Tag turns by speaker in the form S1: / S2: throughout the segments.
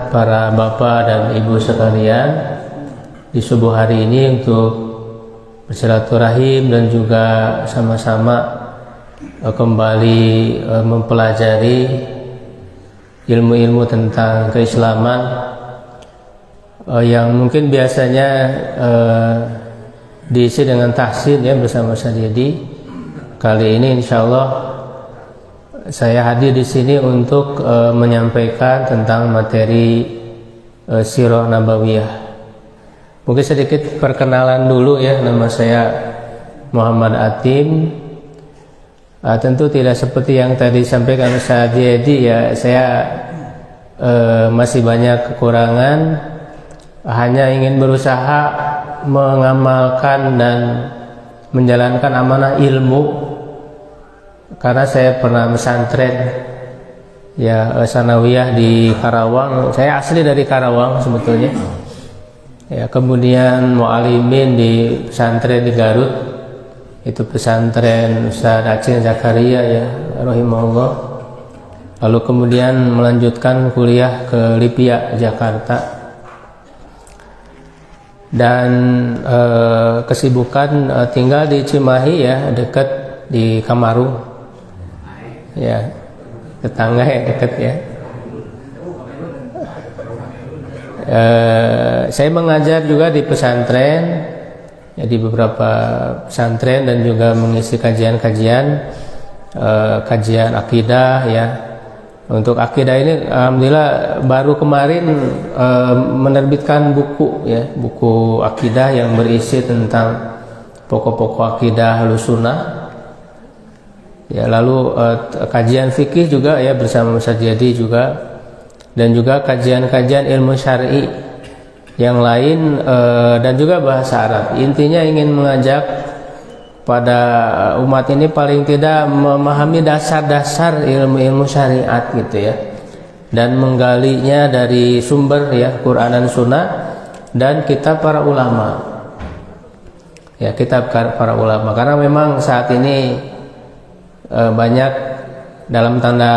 S1: para bapak dan ibu sekalian di subuh hari ini untuk bersilaturahim dan juga sama-sama kembali mempelajari ilmu-ilmu tentang keislaman yang mungkin biasanya diisi dengan tahsin ya bersama Ustaz Yedi. Kali ini insya Allah saya hadir di sini untuk menyampaikan tentang materi Sirah Nabawiyah. Mungkin sedikit perkenalan dulu ya, nama saya Muhammad Atim. Tentu tidak seperti yang tadi disampaikan Ustaz Yedi ya, saya masih banyak kekurangan, hanya ingin berusaha mengamalkan dan menjalankan amanah ilmu. Karena saya pernah pesantren ya sanawiyah di Karawang. Saya asli dari Karawang sebetulnya. Ya, kemudian mu'alimin di pesantren di Garut. Itu pesantren Ustaz Aceh Zakaria ya rahimahullah. Lalu kemudian melanjutkan kuliah ke Lipia Jakarta. Dan kesibukan tinggal di Cimahi ya, dekat di Kamarung ya, tetangga ya, dekat ya. Saya mengajar juga di pesantren ya, di beberapa pesantren dan juga mengisi kajian-kajian kajian akidah ya. Untuk akidah ini alhamdulillah baru kemarin menerbitkan buku ya, buku akidah yang berisi tentang pokok-pokok akidah Ahlussunnah. Ya, lalu kajian fikih juga ya bersama Ustaz Yedi juga, dan juga kajian-kajian ilmu syar'i yang lain dan juga bahasa Arab. Intinya ingin mengajak pada umat ini paling tidak memahami dasar-dasar ilmu-ilmu syariat gitu ya, dan menggalinya dari sumber ya Quran dan Sunnah dan kitab para ulama ya, kitab para ulama. Karena memang saat ini banyak dalam tanda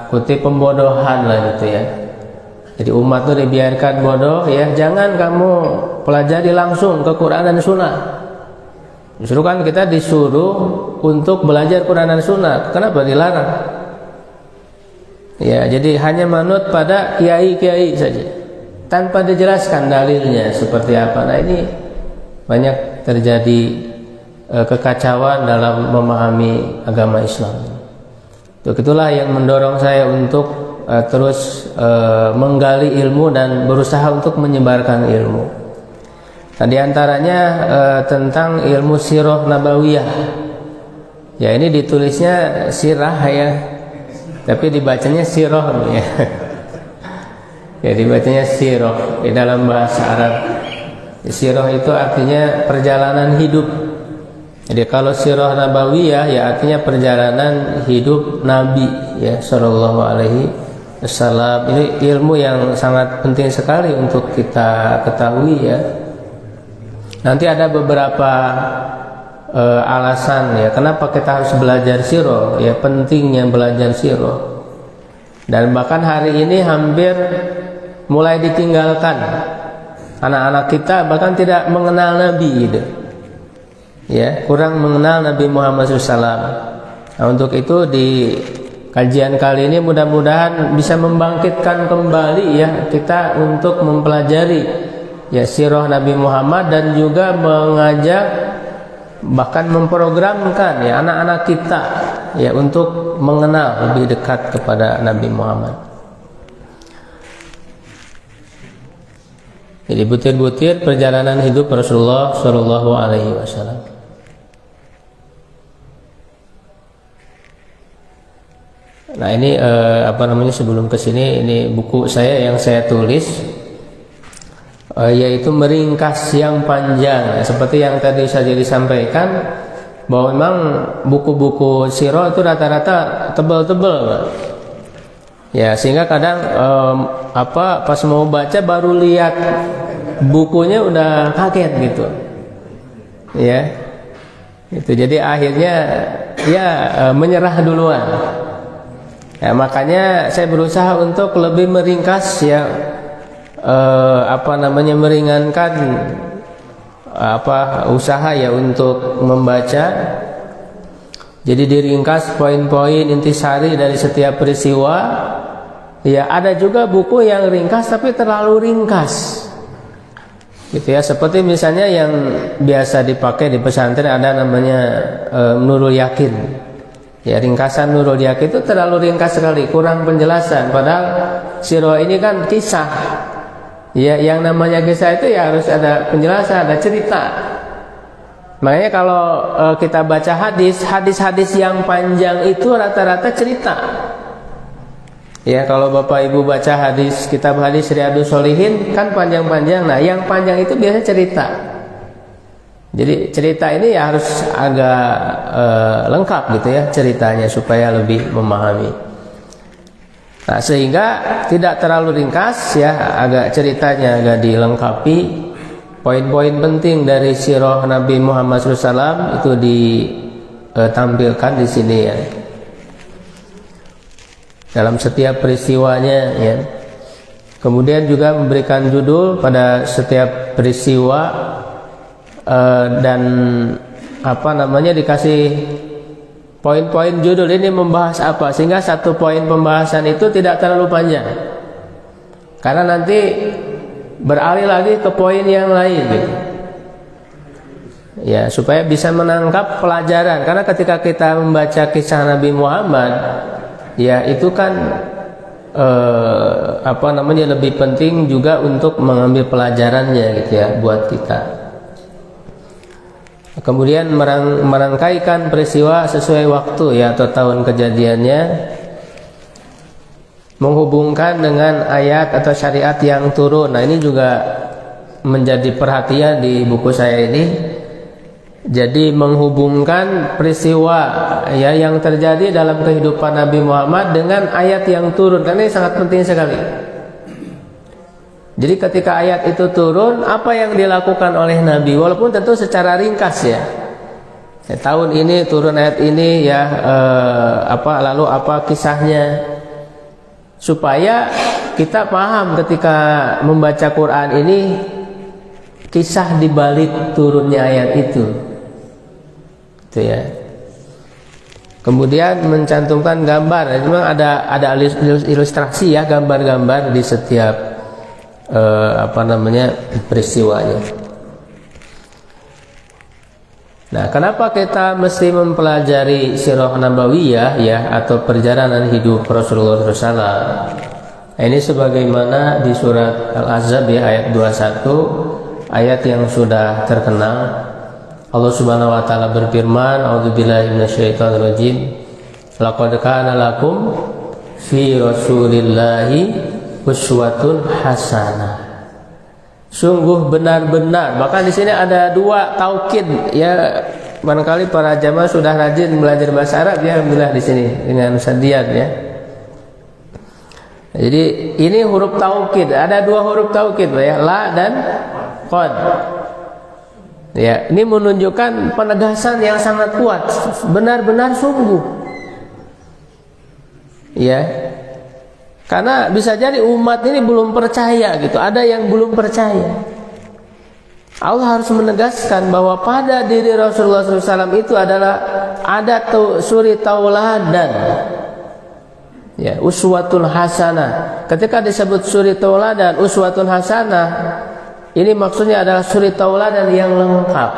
S1: kutip pembodohan lah gitu ya. Jadi umat itu dibiarkan bodoh ya, jangan kamu pelajari langsung ke Quran dan Sunnah. Justru kan kita disuruh untuk belajar Quran dan Sunnah. Kenapa dilarang? Ya, jadi hanya manut pada kiai-kiai saja tanpa dijelaskan dalilnya seperti apa. Nah, ini banyak terjadi kekacauan dalam memahami agama Islam. Untuk itulah yang mendorong saya untuk terus menggali ilmu dan berusaha untuk menyebarkan ilmu. Nah, di antaranya tentang ilmu Sirah Nabawiyah. Ya, ini ditulisnya sirah ya, tapi dibacanya sirah ya. Ya, dibacanya sirah di dalam bahasa Arab. Sirah itu artinya perjalanan hidup. Jadi kalau Sirah Nabawiyah ya artinya perjalanan hidup Nabi ya sallallahu alaihi wasallam. Ini ilmu yang sangat penting sekali untuk kita ketahui ya. Nanti ada beberapa alasan ya kenapa kita harus belajar sirah ya, pentingnya belajar sirah. Dan bahkan hari ini hampir mulai ditinggalkan anak-anak kita, bahkan tidak mengenal Nabi gitu. Ya, kurang mengenal Nabi Muhammad SAW. Nah, untuk itu di kajian kali ini mudah-mudahan bisa membangkitkan kembali ya kita untuk mempelajari ya sirah Nabi Muhammad, dan juga mengajak bahkan memprogramkan ya anak-anak kita ya untuk mengenal lebih dekat kepada Nabi Muhammad. Jadi butir-butir perjalanan hidup Rasulullah Shallallahu Alaihi Wasallam. Nah, ini sebelum kesini ini buku saya yang saya tulis. Yaitu meringkas yang panjang seperti yang tadi saja disampaikan, bahwa memang buku-buku sirah itu rata-rata tebal-tebal ya, sehingga kadang pas mau baca baru lihat bukunya udah kaget gitu ya, itu jadi akhirnya ya menyerah duluan ya. Makanya saya berusaha untuk lebih meringkas ya meringankan usaha ya untuk membaca. Jadi diringkas poin-poin intisari dari setiap peristiwa. Ya, ada juga buku yang ringkas tapi terlalu ringkas. Gitu ya, seperti misalnya yang biasa dipakai di pesantren ada namanya Nurul Yakin. Ya, ringkasan Nurul Yakin itu terlalu ringkas sekali, kurang penjelasan. Padahal sirah ini kan kisah. Ya, yang namanya kisah itu ya harus ada penjelasan, ada cerita. Makanya kalau kita baca hadis yang panjang itu rata-rata cerita. Ya, kalau Bapak Ibu baca kitab hadis Riyadhus Shalihin kan panjang-panjang. Nah, yang panjang itu biasanya cerita. Jadi cerita ini ya harus agak lengkap gitu ya ceritanya supaya lebih memahami. Nah, sehingga tidak terlalu ringkas ya, agak ceritanya agak dilengkapi. Poin-poin penting dari sirah Nabi Muhammad SAW itu ditampilkan di sini ya. Dalam setiap peristiwanya ya. Kemudian juga memberikan judul pada setiap peristiwa dan dikasih poin-poin judul ini membahas apa, sehingga satu poin pembahasan itu tidak terlalu panjang. Karena nanti beralih lagi ke poin yang lain gitu. Ya, supaya bisa menangkap pelajaran. Karena ketika kita membaca kisah Nabi Muhammad, ya itu kan lebih penting juga untuk mengambil pelajarannya gitu ya buat kita. Kemudian merangkaikan peristiwa sesuai waktu ya atau tahun kejadiannya, menghubungkan dengan ayat atau syariat yang turun. Nah, ini juga menjadi perhatian di buku saya ini. Jadi menghubungkan peristiwa ya yang terjadi dalam kehidupan Nabi Muhammad dengan ayat yang turun, karena ini sangat penting sekali. Jadi ketika ayat itu turun, apa yang dilakukan oleh Nabi, walaupun tentu secara ringkas ya. Tahun ini turun ayat ini ya, lalu apa kisahnya, supaya kita paham ketika membaca Quran ini kisah dibalik turunnya ayat itu. Itu ya. Kemudian mencantumkan gambar. Memang ada ilustrasi ya, gambar-gambar di setiap peristiwanya. Nah, kenapa kita mesti mempelajari sirah nabawiyah ya atau perjalanan hidup Rasulullah SAW? Nah, ini sebagaimana di surat Al-Ahzab ya ayat 21, ayat yang sudah terkenal. Allah Subhanahu wa taala berfirman, "A'udzubillahi minasyaitonirrajim. Laqad kana lakum fi Rasulillahi uswatun hasanah." Sungguh benar-benar. Bahkan di sini ada dua taukid ya. Barangkali para jamaah sudah rajin belajar bahasa Arab ya, alhamdulillah di sini dengan sadiat ya. Jadi ini huruf taukid. Ada dua huruf taukid ya, la dan qad. Ya, ini menunjukkan penegasan yang sangat kuat. Benar-benar sungguh. Ya. Karena bisa jadi umat ini belum percaya gitu. Ada yang belum percaya. Allah harus menegaskan bahwa pada diri Rasulullah SAW itu adalah ada suri tauladan. Ya, uswatun hasanah. Ketika disebut suri tauladan, uswatun hasanah, ini maksudnya adalah suri tauladan yang lengkap.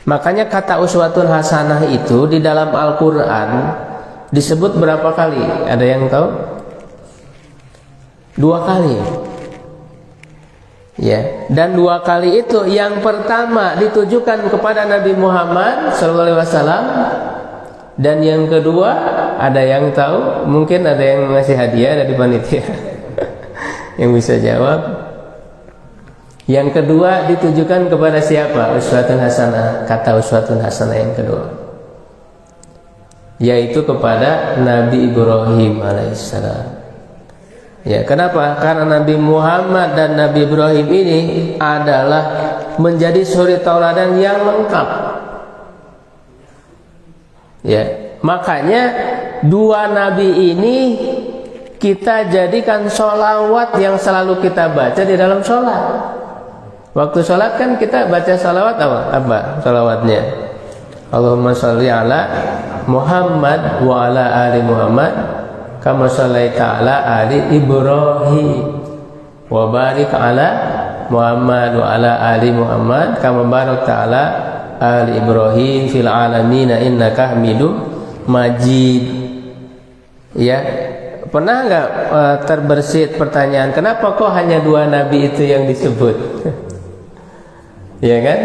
S1: Makanya kata uswatun hasanah itu di dalam Al-Quran disebut berapa kali? Ada yang tahu? 2 kali. Ya, dan 2 kali itu yang pertama ditujukan kepada Nabi Muhammad SAW, dan yang kedua ada yang tahu? Mungkin ada yang ngasih hadiah dari panitia yang bisa jawab. Yang kedua ditujukan kepada siapa? Uswatun hasanah. Kata uswatun hasanah yang kedua, yaitu kepada Nabi Ibrahim alaihissalam. Ya, kenapa? Karena Nabi Muhammad dan Nabi Ibrahim ini adalah menjadi suri tauladan yang lengkap. Ya, makanya 2 nabi ini kita jadikan sholawat yang selalu kita baca di dalam sholat. Waktu sholat kan kita baca sholawat apa sholawatnya? Allahumma sholli ala Muhammad wa ala ali Muhammad kama shallaita ala ali Ibrahim wa barik ala Muhammad wa ala ali Muhammad kama barakta ala ali Ibrahim fil alamin innaka Hamidum Majid. Ya, pernah nggak terbersit pertanyaan, kenapa kok hanya 2 nabi itu yang disebut? Ya kan?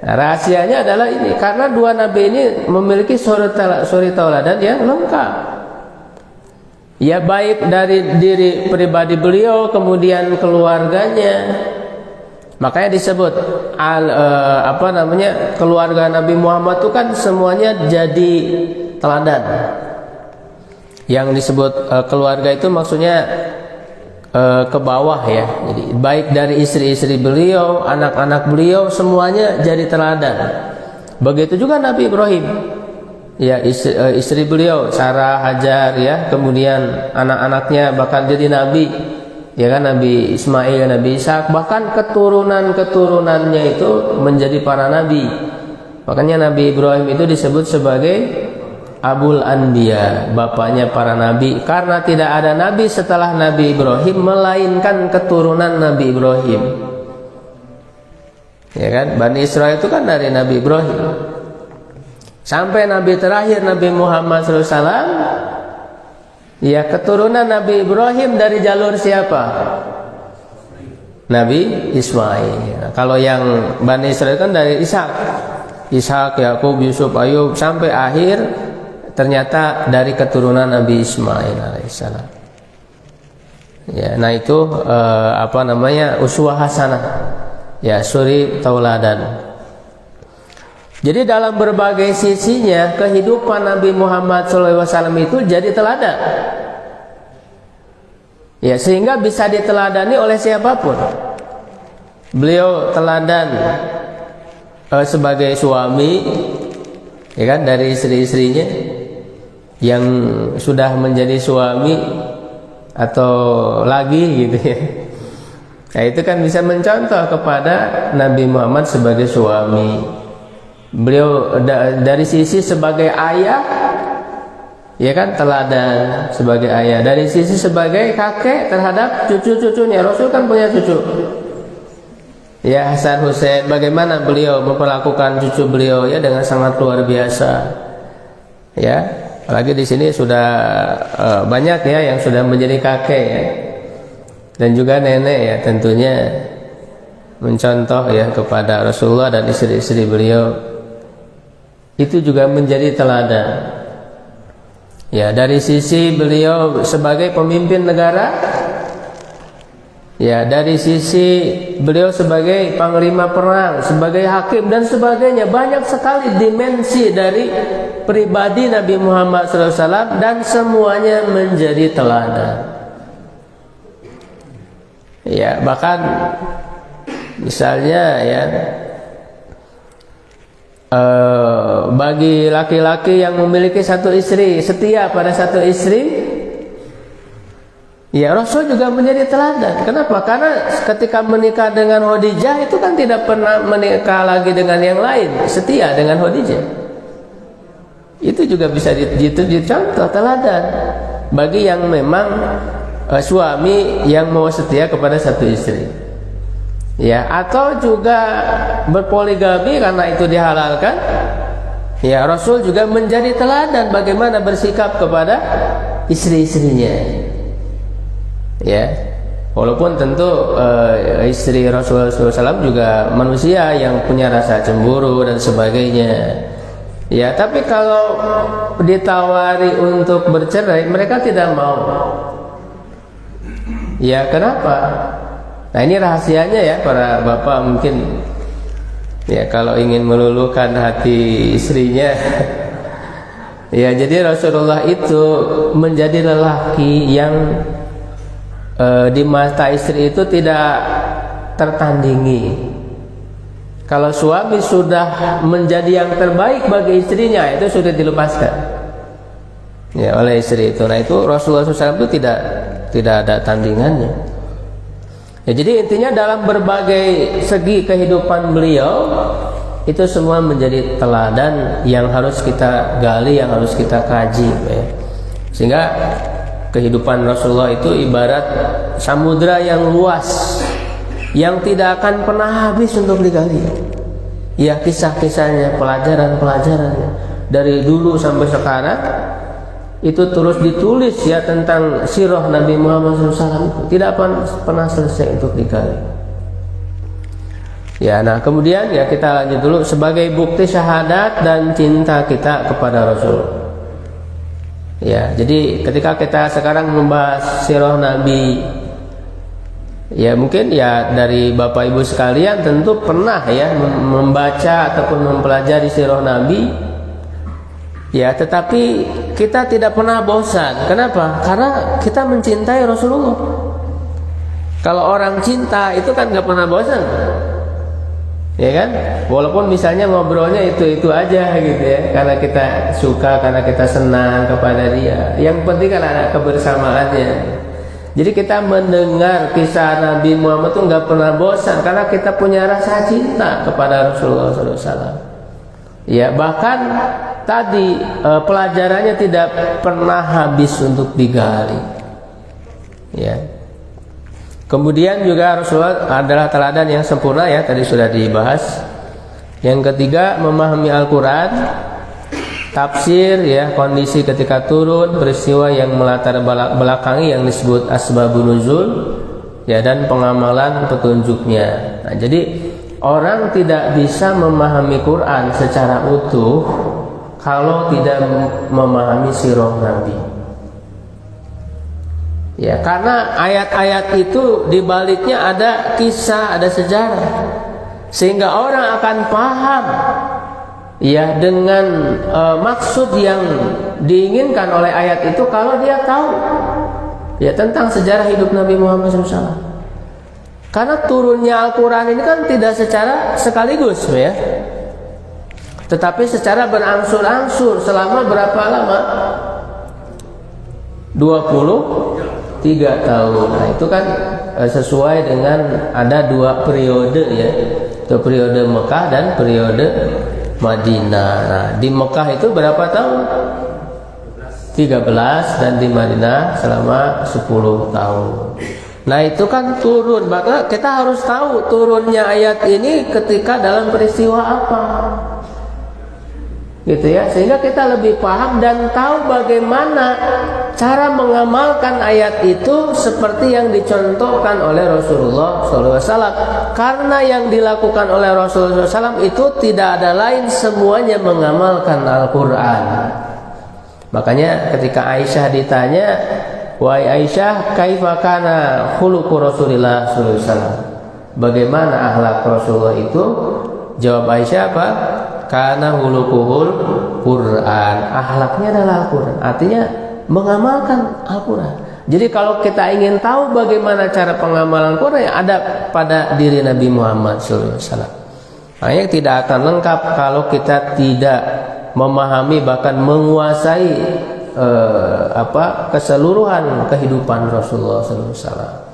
S1: Nah, rahasianya adalah ini, karena 2 nabi ini memiliki suri tauladan yang lengkap. Ya, baik dari diri pribadi beliau, kemudian keluarganya. Makanya disebut keluarga Nabi Muhammad itu kan semuanya jadi teladan. Yang disebut keluarga itu maksudnya ke bawah ya. Jadi baik dari istri-istri beliau, anak-anak beliau, semuanya jadi teladan. Begitu juga Nabi Ibrahim. Ya, istri beliau Sarah, Hajar ya, kemudian anak-anaknya bahkan jadi nabi. Ya kan, Nabi Ismail, Nabi Ishak, bahkan keturunan-keturunannya itu menjadi para nabi. Makanya Nabi Ibrahim itu disebut sebagai Abul Anbiya, bapaknya para nabi, karena tidak ada nabi setelah Nabi Ibrahim melainkan keturunan Nabi Ibrahim. Ya kan, Bani Israel itu kan dari Nabi Ibrahim. Sampai nabi terakhir Nabi Muhammad SAW, ya, keturunan Nabi Ibrahim dari jalur siapa? Nabi Ismail. Nah, kalau yang Bani Israel kan dari Ishak, Yakub, Yusuf, Ayub, sampai akhir ternyata dari keturunan Nabi Ismail alaihissalam. Ya, nah itu uswah hasanah. Ya, suri tauladan. Jadi dalam berbagai sisinya kehidupan Nabi Muhammad SAW itu jadi teladan. Ya, sehingga bisa diteladani oleh siapapun. Beliau teladan sebagai suami, ya kan, dari istri-istrinya yang sudah menjadi suami atau lagi gitu ya. Nah, itu kan bisa mencontoh kepada Nabi Muhammad sebagai suami. Beliau dari sisi sebagai ayah, ya kan, teladan sebagai ayah. Dari sisi sebagai kakek terhadap cucu-cucunya, Rasul kan punya cucu. Ya, Hasan Hussein, bagaimana beliau memperlakukan cucu beliau ya dengan sangat luar biasa. Ya, apalagi di sini sudah banyak ya yang sudah menjadi kakek ya. Dan juga nenek ya, tentunya mencontoh ya kepada Rasulullah dan istri-istri beliau. Itu juga menjadi teladan. Ya, dari sisi beliau sebagai pemimpin negara, ya, dari sisi beliau sebagai panglima perang, sebagai hakim dan sebagainya, banyak sekali dimensi dari pribadi Nabi Muhammad SAW dan semuanya menjadi teladan. Ya, bahkan misalnya ya, bagi laki-laki yang memiliki satu istri, setia pada satu istri, ya, Rasul juga menjadi teladan. Kenapa? Karena ketika menikah dengan Khadijah itu kan tidak pernah menikah lagi dengan yang lain, setia dengan Khadijah. Itu juga bisa dicontoh teladan bagi yang memang suami yang mau setia kepada satu istri. Ya, atau juga berpoligami karena itu dihalalkan. Ya, Rasul juga menjadi teladan bagaimana bersikap kepada istri-istrinya. Ya, walaupun tentu istri Rasulullah SAW juga manusia yang punya rasa cemburu dan sebagainya. Ya, tapi kalau ditawari untuk bercerai, mereka tidak mau. Ya, kenapa? Nah, ini rahasianya ya para bapak mungkin ya, kalau ingin meluluhkan hati istrinya. Ya, jadi Rasulullah itu menjadi lelaki yang di mata istri itu tidak tertandingi. Kalau suami sudah menjadi yang terbaik bagi istrinya, itu sudah dilepaskan. ya oleh istri itu. Nah itu Rasulullah SAW itu tidak ada tandingannya. Ya, jadi intinya dalam berbagai segi kehidupan beliau itu semua menjadi teladan yang harus kita gali, yang harus kita kaji, ya. Sehingga kehidupan Rasulullah itu ibarat samudra yang luas yang tidak akan pernah habis untuk digali. Ya, kisah-kisahnya, pelajaran-pelajarannya dari dulu sampai sekarang itu terus ditulis ya tentang sirah Nabi Muhammad SAW itu tidak pernah selesai untuk digali. Ya, nah kemudian ya kita lanjut dulu sebagai bukti syahadat dan cinta kita kepada Rasul. Ya, jadi ketika kita sekarang membahas sirah Nabi, ya mungkin ya dari Bapak Ibu sekalian tentu pernah ya membaca ataupun mempelajari sirah Nabi. Ya, tetapi kita tidak pernah bosan. Kenapa? Karena kita mencintai Rasulullah. Kalau orang cinta itu kan nggak pernah bosan, ya kan? Walaupun misalnya ngobrolnya itu aja gitu ya, karena kita suka, karena kita senang kepada dia. Yang penting kan ada kebersamaannya. Jadi kita mendengar kisah Nabi Muhammad itu nggak pernah bosan karena kita punya rasa cinta kepada Rasulullah SAW. Ya, bahkan tadi pelajarannya tidak pernah habis untuk digali. Ya. Kemudian juga Rasulullah adalah teladan yang sempurna ya, tadi sudah dibahas. Yang ketiga, memahami Al-Qur'an, tafsir ya, kondisi ketika turun, peristiwa yang melatar belakangi yang disebut asbabun nuzul ya, dan pengamalan petunjuknya. Nah, jadi orang tidak bisa memahami Quran secara utuh kalau tidak memahami sirah Nabi. Ya, karena ayat-ayat itu dibaliknya ada kisah, ada sejarah, sehingga orang akan paham ya dengan maksud yang diinginkan oleh ayat itu kalau dia tahu ya tentang sejarah hidup Nabi Muhammad SAW. Karena turunnya Al-Quran ini kan tidak secara sekaligus ya, tetapi secara berangsur-angsur. Selama berapa lama? 23 tahun. Nah itu kan sesuai dengan ada dua periode ya, itu periode Mekah dan periode Madinah. Nah di Mekah itu berapa tahun? 13, dan di Madinah selama 10 tahun. Nah itu kan turun, maka kita harus tahu turunnya ayat ini ketika dalam peristiwa apa, gitu ya, sehingga kita lebih paham dan tahu bagaimana cara mengamalkan ayat itu seperti yang dicontohkan oleh Rasulullah SAW. Karena yang dilakukan oleh Rasulullah SAW itu tidak ada lain, semuanya mengamalkan Al-Quran. Makanya ketika Aisyah ditanya, wahai Aisyah, kaifa kana khuluqu Rasulillah sallallahu alaihi wasallam? Bagaimana akhlak Rasulullah itu? Jawab Aisyah apa? Kana khuluquhul Quran. Akhlaknya adalah Al-Quran. Artinya mengamalkan Al-Quran. Jadi kalau kita ingin tahu bagaimana cara pengamalan Quran, yang ada pada diri Nabi Muhammad sallallahu alaihi wasallam. Makanya tidak akan lengkap kalau kita tidak memahami bahkan menguasai keseluruhan kehidupan Rasulullah SAW.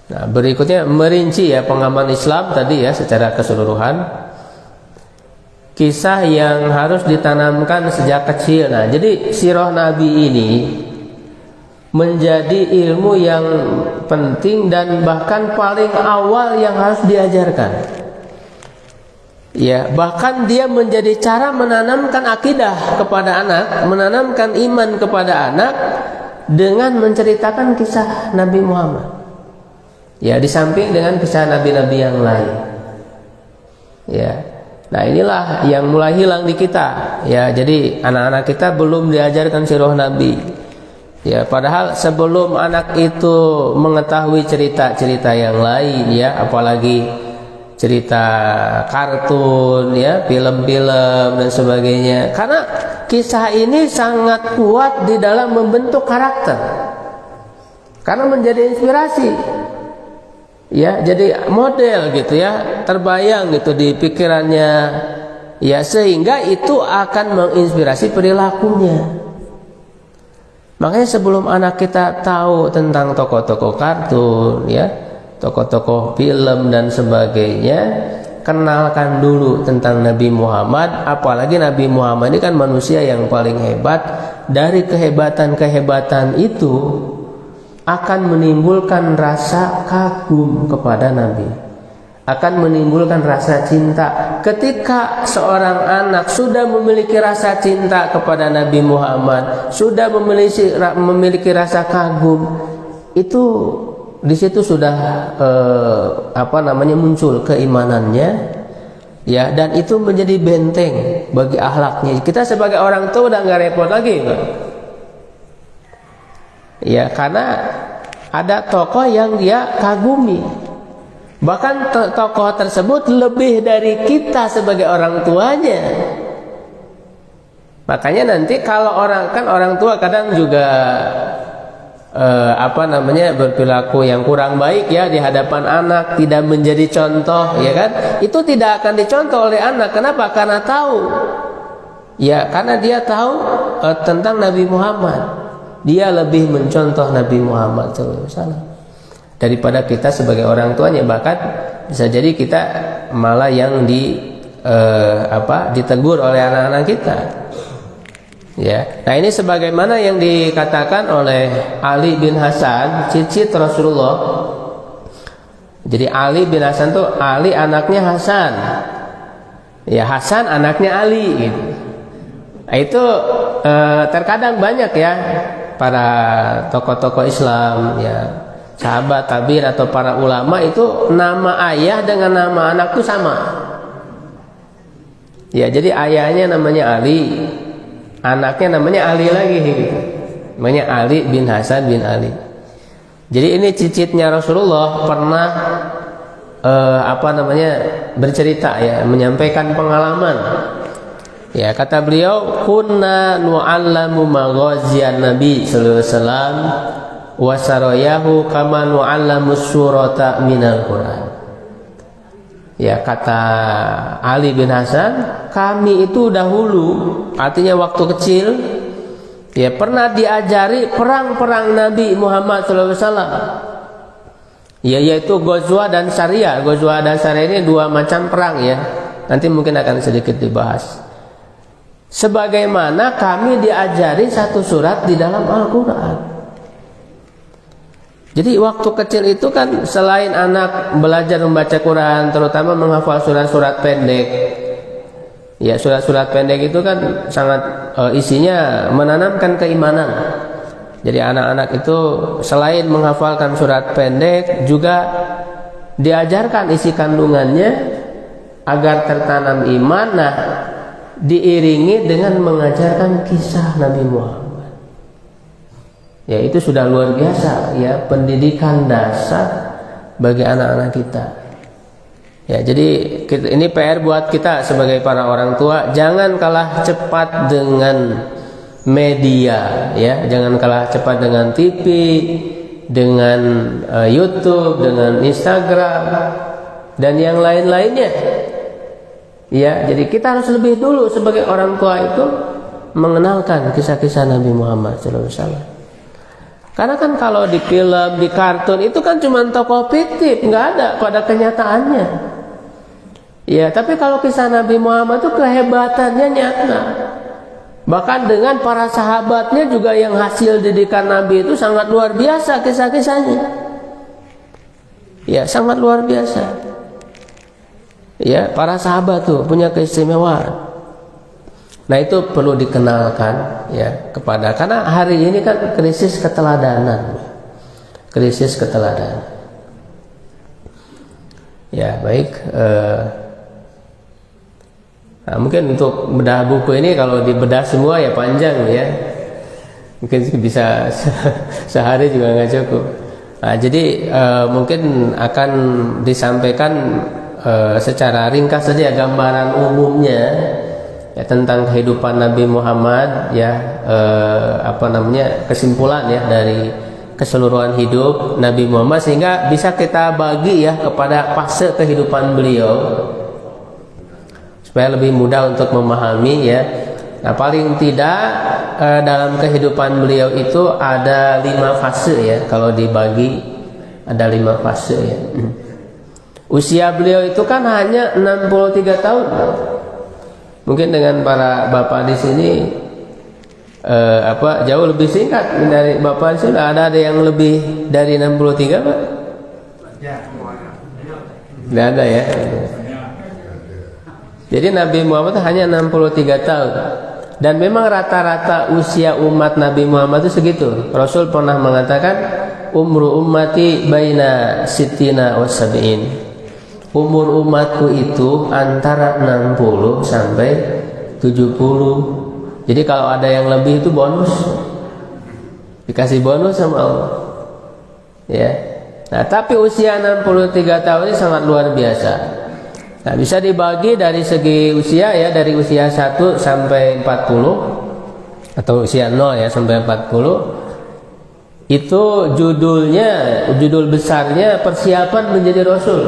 S1: Nah, berikutnya merinci ya pengamalan Islam tadi ya secara keseluruhan. Kisah yang harus ditanamkan sejak kecil. Nah, jadi sirah Nabi ini menjadi ilmu yang penting dan bahkan paling awal yang harus diajarkan. Ya, bahkan dia menjadi cara menanamkan akidah kepada anak, menanamkan iman kepada anak dengan menceritakan kisah Nabi Muhammad. Ya, di samping dengan kisah nabi-nabi yang lain. Ya. Nah, inilah yang mulai hilang di kita. Ya, jadi anak-anak kita belum diajarkan sirah Nabi. Ya, padahal sebelum anak itu mengetahui cerita-cerita yang lain ya, apalagi cerita kartun ya, film-film dan sebagainya. Karena kisah ini sangat kuat di dalam membentuk karakter. Karena menjadi inspirasi. Ya, jadi model gitu ya, terbayang gitu di pikirannya Ya, sehingga itu akan menginspirasi perilakunya. Makanya sebelum anak kita tahu tentang tokoh-tokoh kartun, ya, tokoh-tokoh film dan sebagainya, kenalkan dulu tentang Nabi Muhammad. Apalagi Nabi Muhammad ini kan manusia yang paling hebat. Dari kehebatan-kehebatan itu akan menimbulkan rasa kagum kepada Nabi, akan menimbulkan rasa cinta. Ketika seorang anak sudah memiliki rasa cinta kepada Nabi Muhammad, sudah memiliki rasa kagum, itu di situ sudah muncul keimanannya, ya, dan itu menjadi benteng bagi akhlaknya. Kita sebagai orang tua udah nggak repot lagi, Pak. Ya, karena ada tokoh yang dia kagumi. Bahkan tokoh tersebut lebih dari kita sebagai orang tuanya. Makanya nanti kalau orang tua kadang juga berperilaku yang kurang baik, ya, di hadapan anak, tidak menjadi contoh, ya kan? Itu tidak akan dicontoh oleh anak. Kenapa? Karena tahu. Ya, karena dia tahu tentang Nabi Muhammad. Dia lebih mencontoh Nabi Muhammad SAW daripada kita sebagai orang tuanya. Bahkan bisa jadi kita malah yang ditegur oleh anak-anak kita. Ya. Nah, ini sebagaimana yang dikatakan oleh Ali bin Hasan, cicit Rasulullah. Jadi Ali bin Hasan tuh, Ali anaknya Hasan. Ya, Hasan anaknya Ali gitu. Nah, itu terkadang banyak, ya, para tokoh-tokoh Islam, ya, sahabat tabi'in atau para ulama itu nama ayah dengan nama anak itu sama. Ya, jadi ayahnya namanya Ali, anaknya namanya Ali lagi gitu. Namanya Ali bin Hasan bin Ali. Jadi ini cicitnya Rasulullah pernah bercerita, ya, menyampaikan pengalaman. Ya, kata beliau, kunna nu'allamu maghaziyan Nabi sallallahu alaihi wasallam wa sarayahu kama nu'allamu surata minal Quran. Ya, kata Ali bin Hasan, kami itu dahulu, artinya waktu kecil, ya, pernah diajari perang-perang Nabi Muhammad sallallahu alaihi wasallam. Ya, yaitu Ghazwa dan Sariyah. Ghazwa dan Sariyah ini dua macam perang, ya. Nanti mungkin akan sedikit dibahas. Sebagaimana kami diajari satu surat di dalam Al-Quran. Jadi waktu kecil itu kan selain anak belajar membaca Quran, terutama menghafal surat-surat pendek. Ya, surat-surat pendek itu kan sangat isinya menanamkan keimanan. Jadi anak-anak itu selain menghafalkan surat pendek, juga diajarkan isi kandungannya agar tertanam iman. Nah, diiringi dengan mengajarkan kisah Nabi Muhammad. Ya, itu sudah luar biasa, ya, pendidikan dasar bagi anak-anak kita. Ya, jadi ini PR buat kita sebagai para orang tua, jangan kalah cepat dengan media, ya, jangan kalah cepat dengan TV, dengan YouTube, dengan Instagram dan yang lain-lainnya. Ya, jadi kita harus lebih dulu sebagai orang tua itu mengenalkan kisah-kisah Nabi Muhammad SAW. Karena kan kalau di film, di kartun itu kan cuma tokoh fiktif, nggak ada pada kenyataannya. Ya, tapi kalau kisah Nabi Muhammad itu kehebatannya nyata. Bahkan dengan para sahabatnya juga yang hasil didikan Nabi itu sangat luar biasa kisah-kisahnya. Ya, sangat luar biasa. Ya, para sahabat tuh punya keistimewaan. Nah, itu perlu dikenalkan, ya, karena hari ini kan krisis keteladanan. Krisis keteladanan. Ya, baik. Nah, mungkin untuk bedah buku ini kalau dibedah semua ya panjang, ya. Mungkin bisa sehari juga nggak cukup. Nah, jadi mungkin akan disampaikan secara ringkas saja gambaran umumnya, ya, tentang kehidupan Nabi Muhammad, ya, kesimpulan, ya, dari keseluruhan hidup Nabi Muhammad, sehingga bisa kita bagi, ya, kepada fase kehidupan beliau supaya lebih mudah untuk memahami ya. Nah, paling tidak dalam kehidupan beliau itu ada 5 fase ya. Kalau dibagi ada 5 fase ya. Usia beliau itu kan hanya 63 tahun. Mungkin dengan para bapak di sini jauh lebih singkat dari bapak di sini. Ada yang lebih dari 63, Pak? Tidak ada ya. Jadi Nabi Muhammad hanya 63 tahun. Dan memang rata-rata usia umat Nabi Muhammad itu segitu. Rasul pernah mengatakan umru ummati baina sittina wa sab'in. Umur umatku itu antara 60 sampai 70. Jadi kalau ada yang lebih itu bonus. Dikasih bonus sama Allah. Ya. Nah, tapi usia 63 tahun ini sangat luar biasa. Nah, bisa dibagi dari segi usia ya, dari usia 1 sampai 40 atau usia 0 ya sampai 40. Itu judul besarnya persiapan menjadi Rasul.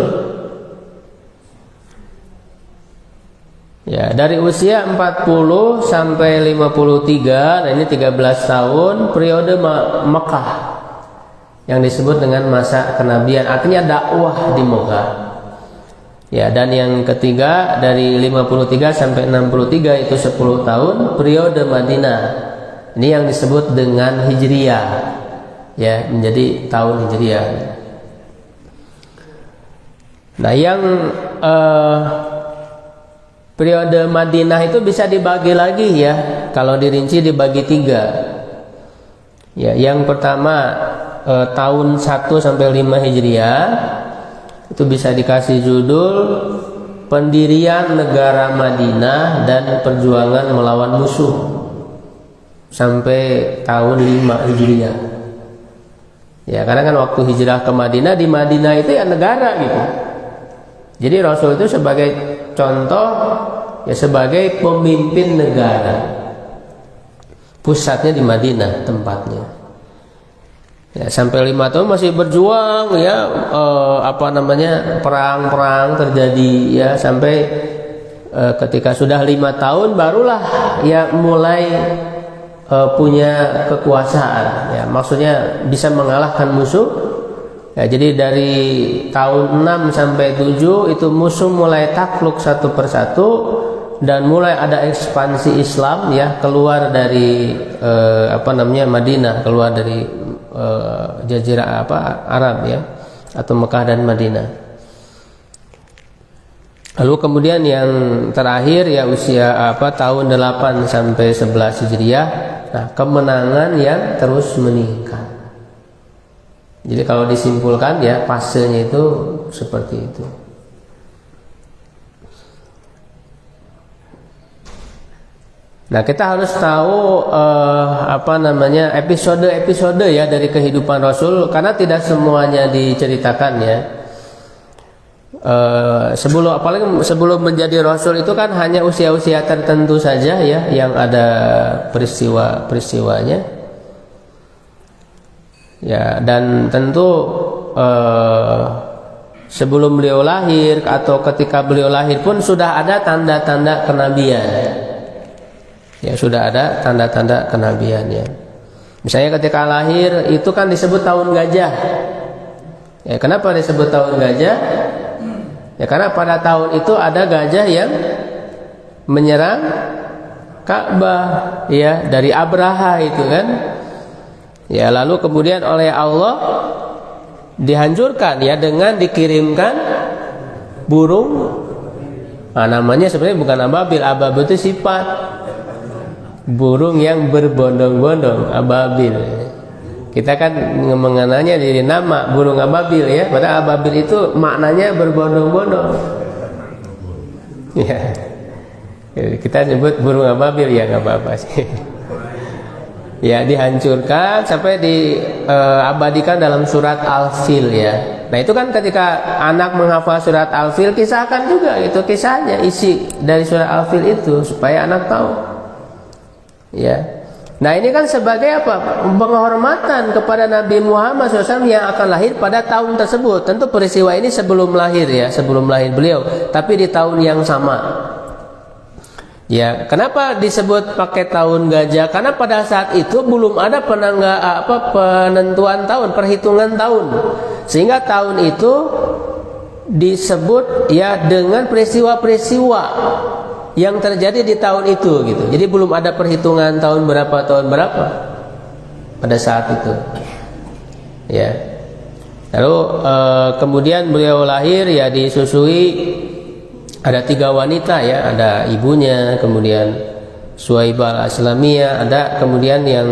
S1: Ya, dari usia 40 sampai 53, nah ini 13 tahun periode Mekah yang disebut dengan masa kenabian, artinya dakwah di Mekah. Ya, dan yang ketiga dari 53 sampai 63 itu 10 tahun periode Madinah. Ini yang disebut dengan Hijriyah. Ya, menjadi tahun Hijriyah. Nah, yang periode Madinah itu bisa dibagi lagi ya. Kalau dirinci dibagi 3. Ya, yang pertama tahun 1 sampai 5 Hijriah itu bisa dikasih judul pendirian negara Madinah dan perjuangan melawan musuh sampai tahun 5 Hijriah. Ya, karena kan waktu hijrah ke Madinah, di Madinah itu ya negara gitu. Jadi Rasul itu sebagai contoh ya, sebagai pemimpin negara, pusatnya di Madinah tempatnya ya, sampai 5 tahun masih berjuang ya, perang-perang terjadi ya, sampai ketika sudah 5 tahun barulah ya mulai punya kekuasaan ya, maksudnya bisa mengalahkan musuh. Ya, jadi dari tahun 6 sampai 7 itu musuh mulai takluk satu persatu dan mulai ada ekspansi Islam ya, keluar dari Madinah, keluar dari jazirah Arab ya, atau Mekah dan Madinah. Lalu kemudian yang terakhir ya usia tahun 8 sampai 11 Hijriah. Nah, kemenangan yang terus meningkat. Jadi kalau disimpulkan ya fasenya itu seperti itu. Nah, kita harus tahu episode-episode ya dari kehidupan Rasul, karena tidak semuanya diceritakan ya. Sebelum menjadi Rasul itu kan hanya usia-usia tertentu saja ya yang ada peristiwanya. Ya, dan tentu sebelum beliau lahir atau ketika beliau lahir pun sudah ada tanda-tanda kenabian. Ya, sudah ada tanda-tanda kenabian ya. Misalnya ketika lahir itu kan disebut tahun gajah. Ya, kenapa disebut tahun gajah? Ya, karena pada tahun itu ada gajah yang menyerang Ka'bah ya, dari Abraha itu kan. Ya, lalu kemudian oleh Allah dihancurkan ya dengan dikirimkan burung. Nah, namanya sebenarnya bukan ababil. Ababil itu sifat burung yang berbondong-bondong, ababil. Kita kan mengenalnya dari nama burung ababil ya. Padahal ababil itu maknanya berbondong-bondong. Ya, kita nyebut burung ababil ya, nggak apa-apa sih. Ya, dihancurkan sampai diabadikan dalam surat Al-Fil ya. Nah, itu kan ketika anak menghafal surat Al-Fil, kisahkan juga itu kisahnya, isi dari surat Al-Fil itu supaya anak tahu. Ya. Nah, ini kan sebagai apa? Penghormatan kepada Nabi Muhammad SAW yang akan lahir pada tahun tersebut. Tentu peristiwa ini sebelum lahir ya, sebelum lahir beliau, tapi di tahun yang sama. Ya, kenapa disebut pakai tahun gajah? Karena pada saat itu belum ada penentuan tahun, perhitungan tahun. Sehingga tahun itu disebut ya dengan peristiwa-peristiwa yang terjadi di tahun itu gitu. Jadi belum ada perhitungan tahun berapa pada saat itu. Ya. Lalu kemudian beliau lahir ya disusui, ada 3 wanita ya, ada ibunya, kemudian Suwaibah al-Aslamiyah, ada kemudian yang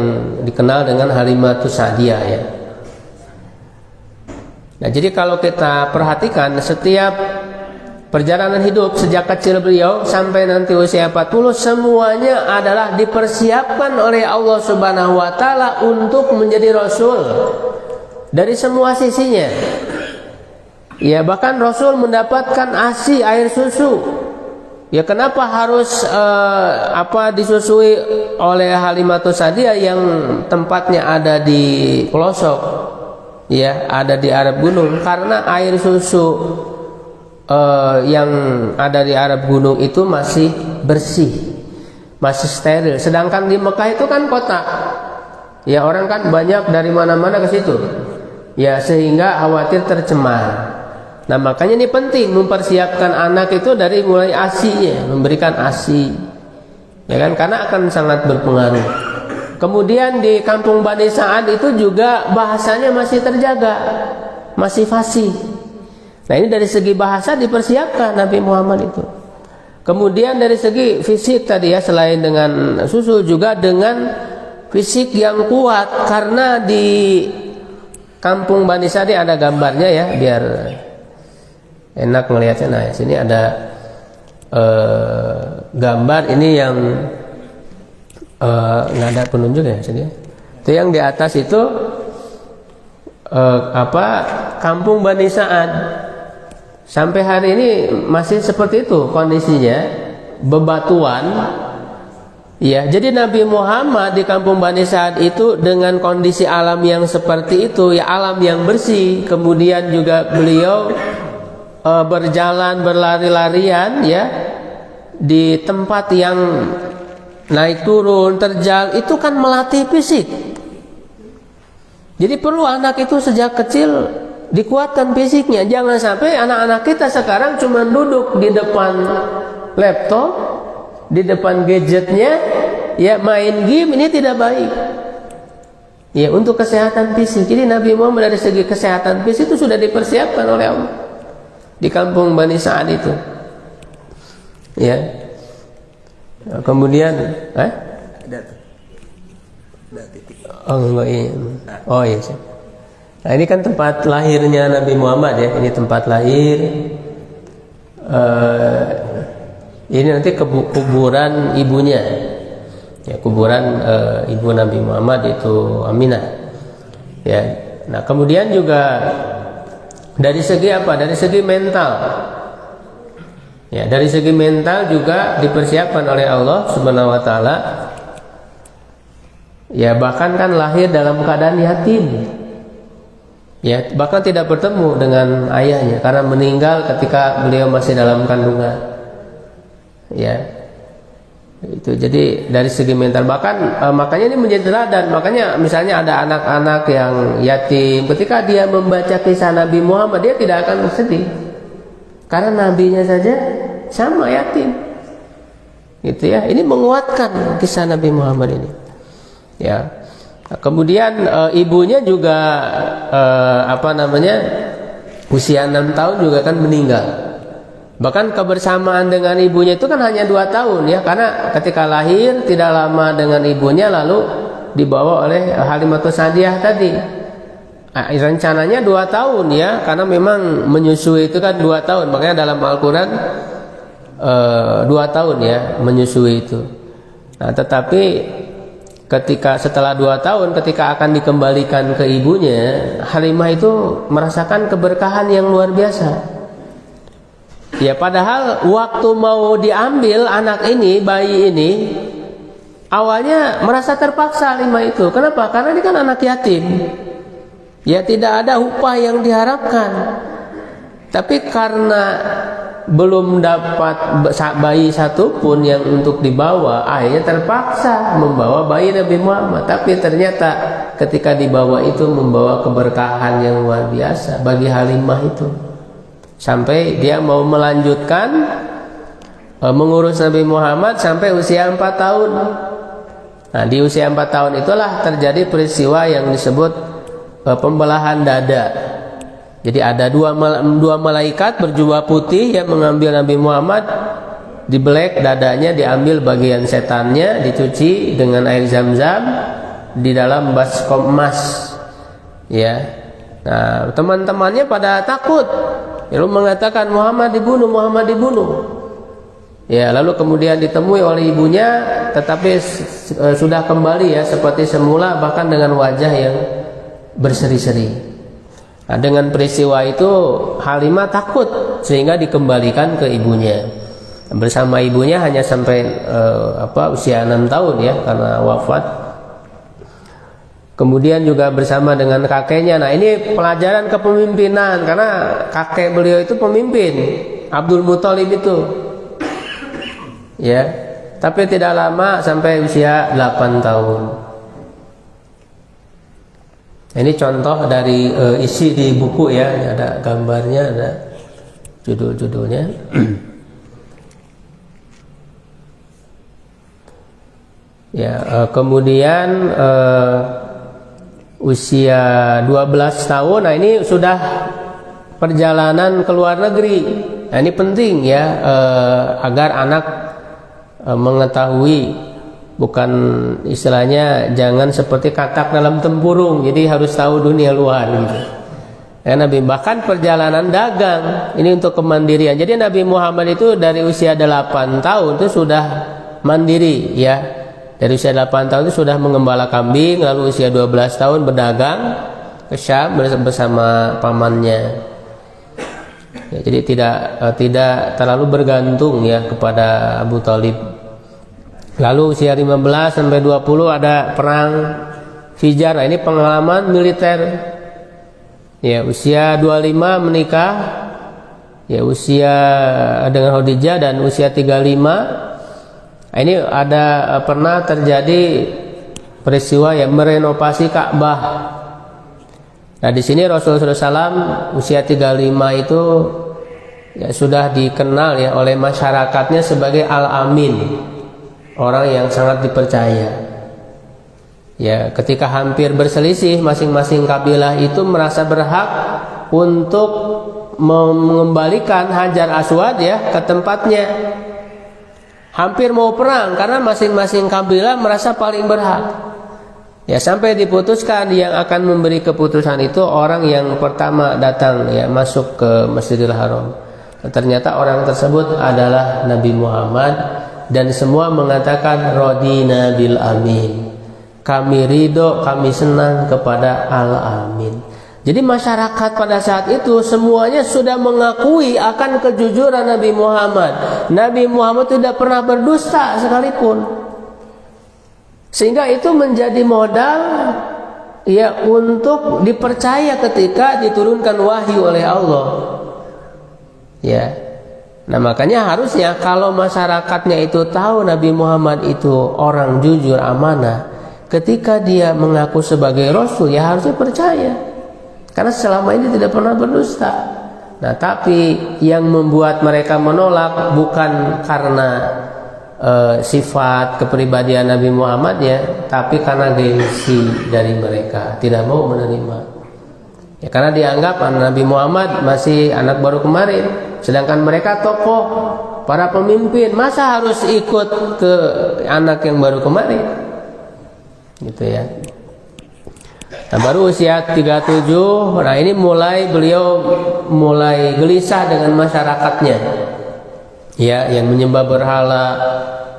S1: dikenal dengan Halimatus Sa'diyah ya. Nah, jadi kalau kita perhatikan setiap perjalanan hidup sejak kecil beliau sampai nanti usia 40, semuanya adalah dipersiapkan oleh Allah Subhanahu wa taala untuk menjadi rasul dari semua sisinya. Ya, bahkan Rasul mendapatkan ASI, air susu. Ya, kenapa harus disusui oleh Halimatus Sa'diyah yang tempatnya ada di pelosok? Ya, ada di Arab Gunung. Karena air susu yang ada di Arab Gunung itu masih bersih, masih steril. Sedangkan di Mekah itu kan kota. Ya, orang kan banyak dari mana-mana ke situ. Ya, sehingga khawatir tercemar. Nah, makanya ini penting mempersiapkan anak itu dari mulai ASI-nya, memberikan ASI, ya kan, karena akan sangat berpengaruh. Kemudian di kampung Bani Sa'ad itu juga bahasanya masih terjaga, masih fasih. Nah, ini dari segi bahasa dipersiapkan Nabi Muhammad itu. Kemudian dari segi fisik tadi ya, selain dengan susu juga dengan fisik yang kuat, karena di kampung Bani Sa'ad ada gambarnya ya, biar enak melihatnya. Nah, sini ada gambar ini yang nggak ada penunjuk ya sini. Itu yang di atas itu kampung Bani Sa'ad. Sampai hari ini masih seperti itu kondisinya, bebatuan. Ya, jadi Nabi Muhammad di kampung Bani Sa'ad itu dengan kondisi alam yang seperti itu, ya alam yang bersih. Kemudian juga beliau berjalan berlari-larian ya di tempat yang naik turun terjal, itu kan melatih fisik. Jadi perlu anak itu sejak kecil dikuatkan fisiknya. Jangan sampai anak-anak kita sekarang cuma duduk di depan laptop, di depan gadgetnya ya, main game. Ini tidak baik ya untuk kesehatan fisik. Jadi Nabi Muhammad dari segi kesehatan fisik itu sudah dipersiapkan oleh Allah di kampung Bani Sa'ad itu. Ya. Kemudian
S2: ada titik.
S1: Oh iya. Nah, ini kan tempat lahirnya Nabi Muhammad ya. Ini tempat lahir. Ini nanti kuburan ibunya. Ya, kuburan ibu Nabi Muhammad itu Aminah. Ya. Nah, kemudian juga dari segi apa? Dari segi mental. Ya, dari segi mental juga dipersiapkan oleh Allah Subhanahu wa taala. Ya, bahkan kan lahir dalam keadaan yatim. Ya, bahkan tidak bertemu dengan ayahnya karena meninggal ketika beliau masih dalam kandungan. Ya. Itu jadi dari segi mental, bahkan makanya ini menjadi teladan. Makanya misalnya ada anak-anak yang yatim, ketika dia membaca kisah Nabi Muhammad, dia tidak akan bersedih karena nabinya saja sama yatim. Gitu ya. Ini menguatkan kisah Nabi Muhammad ini. Ya. Kemudian ibunya juga usia 6 tahun juga kan meninggal. Bahkan kebersamaan dengan ibunya itu kan hanya 2 tahun ya, karena ketika lahir tidak lama dengan ibunya lalu dibawa oleh Halimatus Sa'diyah tadi. Rencananya 2 tahun ya, karena memang menyusui itu kan 2 tahun, makanya dalam Al-Quran 2 tahun ya menyusui itu. Nah, tetapi ketika setelah 2 tahun, ketika akan dikembalikan ke ibunya, Halimah itu merasakan keberkahan yang luar biasa. Ya, padahal waktu mau diambil anak ini, bayi ini, awalnya merasa terpaksa Halimah itu. Kenapa? Karena ini kan anak yatim. Ya, tidak ada upah yang diharapkan. Tapi karena belum dapat bayi satu pun yang untuk dibawa, akhirnya terpaksa membawa bayi Nabi Muhammad. Tapi ternyata ketika dibawa itu membawa keberkahan yang luar biasa bagi Halimah itu, sampai dia mau melanjutkan mengurus Nabi Muhammad sampai usia 4 tahun. Nah, di usia 4 tahun itulah terjadi peristiwa yang disebut pembelahan dada. Jadi ada dua malaikat berjubah putih yang mengambil Nabi Muhammad, dibelek dadanya, diambil bagian setannya, dicuci dengan air zam-zam di dalam baskom emas. Ya. Nah, teman-temannya pada takut. Lalu mengatakan Muhammad dibunuh, Muhammad dibunuh. Ya, lalu kemudian ditemui oleh ibunya, tetapi sudah kembali ya seperti semula, bahkan dengan wajah yang berseri-seri. Nah, dengan peristiwa itu Halimah takut sehingga dikembalikan ke ibunya. Bersama ibunya hanya sampai usia 6 tahun ya, karena wafat. Kemudian juga bersama dengan kakeknya. Nah, ini pelajaran kepemimpinan, karena kakek beliau itu pemimpin, Abdul Muthalib itu. Ya, tapi tidak lama sampai usia 8 tahun. Ini contoh dari isi di buku ya, ada gambarnya, ada judul-judulnya. Ya, kemudian usia 12 tahun, nah ini sudah perjalanan ke luar negeri. Nah, ini penting ya, agar anak mengetahui. Bukan istilahnya jangan seperti katak dalam tempurung, jadi harus tahu dunia luar gitu. Ya, Nabi bahkan perjalanan dagang ini untuk kemandirian. Jadi Nabi Muhammad itu dari usia 8 tahun itu sudah mandiri ya. Dari usia 8 tahun itu sudah mengembala kambing, lalu usia 12 tahun berdagang ke Syam bersama pamannya. Ya, jadi tidak terlalu bergantung ya kepada Abu Thalib. Lalu usia 15 sampai 20 ada perang Fijar. Nah, ini pengalaman militer. Ya, usia 25 menikah. Ya, usia dengan Khadijah, dan usia 35. Nah, ini ada pernah terjadi peristiwa yang merenovasi Ka'bah. Nah, di sini Rasulullah SAW usia 35 itu ya sudah dikenal ya oleh masyarakatnya sebagai Al-Amin. Orang yang sangat dipercaya. Ya, ketika hampir berselisih, masing-masing kabilah itu merasa berhak untuk mengembalikan Hajar Aswad ya ke tempatnya. Hampir mau perang karena masing-masing kabilah merasa paling berhak. Ya, sampai diputuskan yang akan memberi keputusan itu orang yang pertama datang ya masuk ke Masjidil Haram. Ternyata orang tersebut adalah Nabi Muhammad. Dan semua mengatakan radina bil amin, kami ridho, kami senang kepada al-amin. Jadi masyarakat pada saat itu semuanya sudah mengakui akan kejujuran Nabi Muhammad. Nabi Muhammad tidak pernah berdusta sekalipun. Sehingga itu menjadi modal ya untuk dipercaya ketika diturunkan wahyu oleh Allah. Ya. Nah, makanya harusnya kalau masyarakatnya itu tahu Nabi Muhammad itu orang jujur, amanah, ketika dia mengaku sebagai Rasul ya harusnya percaya, karena selama ini tidak pernah berdusta. Nah, tapi yang membuat mereka menolak bukan karena sifat kepribadian Nabi Muhammad ya, tapi karena gengsi dari mereka, tidak mau menerima. Ya, karena dianggap Nabi Muhammad masih anak baru kemarin, sedangkan mereka tokoh, para pemimpin, masa harus ikut ke anak yang baru kemarin, gitu ya. Nah, baru usia 37, nah ini beliau mulai gelisah dengan masyarakatnya, ya, yang menyembah berhala,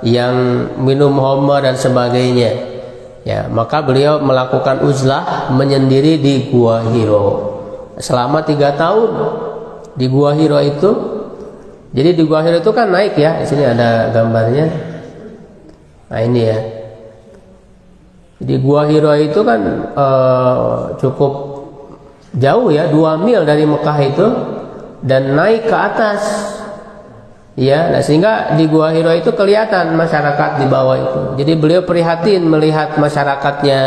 S1: yang minum khamr dan sebagainya. Ya, maka beliau melakukan uzlah menyendiri di Gua Hiro selama 3 tahun. Di Gua Hiro itu, jadi di Gua Hiro itu kan naik ya. Di sini ada gambarnya. Nah, ini ya. Di Gua Hiro itu kan cukup jauh ya, 2 mil dari Mekah itu, dan naik ke atas Ya, nah sehingga di Gua Hiro itu kelihatan masyarakat di bawah itu. Jadi beliau prihatin melihat masyarakatnya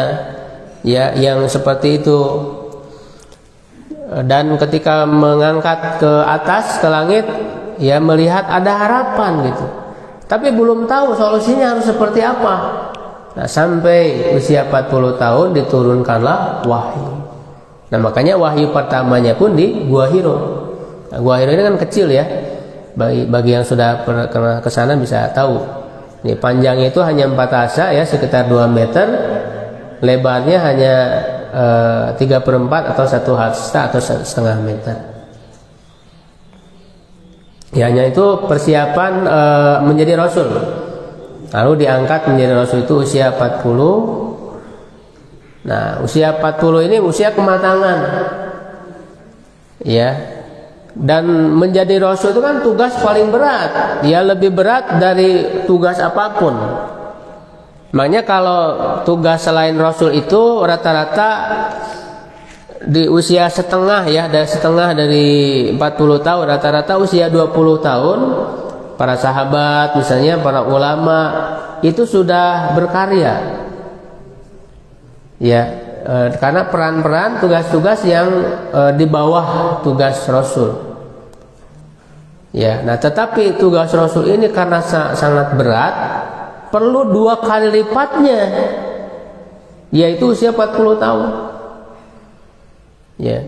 S1: ya yang seperti itu. Dan ketika mengangkat ke atas ke langit, ya melihat ada harapan gitu. Tapi belum tahu solusinya harus seperti apa. Nah, sampai usia 40 tahun diturunkanlah wahyu. Nah, makanya wahyu pertamanya pun di Gua Hiro. Nah, Gua Hiro ini kan kecil ya. Bagi yang sudah pernah ke sana bisa tahu. Ini panjangnya itu hanya 4 asa ya, sekitar 2 meter. Lebarnya hanya 3/4 atau 1 hasta atau setengah meter. Ya, hanya itu persiapan menjadi rasul. Lalu diangkat menjadi rasul itu usia 40. Nah, usia 40 ini usia kematangan. Ya. Dan menjadi rasul itu kan tugas paling berat. Ya, lebih berat dari tugas apapun. Makanya kalau tugas selain rasul itu rata-rata di usia setengah ya, dari setengah dari 40 tahun, rata-rata usia 20 tahun para sahabat misalnya, para ulama itu sudah berkarya. Ya, karena peran-peran tugas-tugas yang di bawah tugas rasul. Ya, nah tetapi tugas rasul ini karena sangat berat, perlu 2 kali lipatnya, yaitu usia 40 tahun. Ya,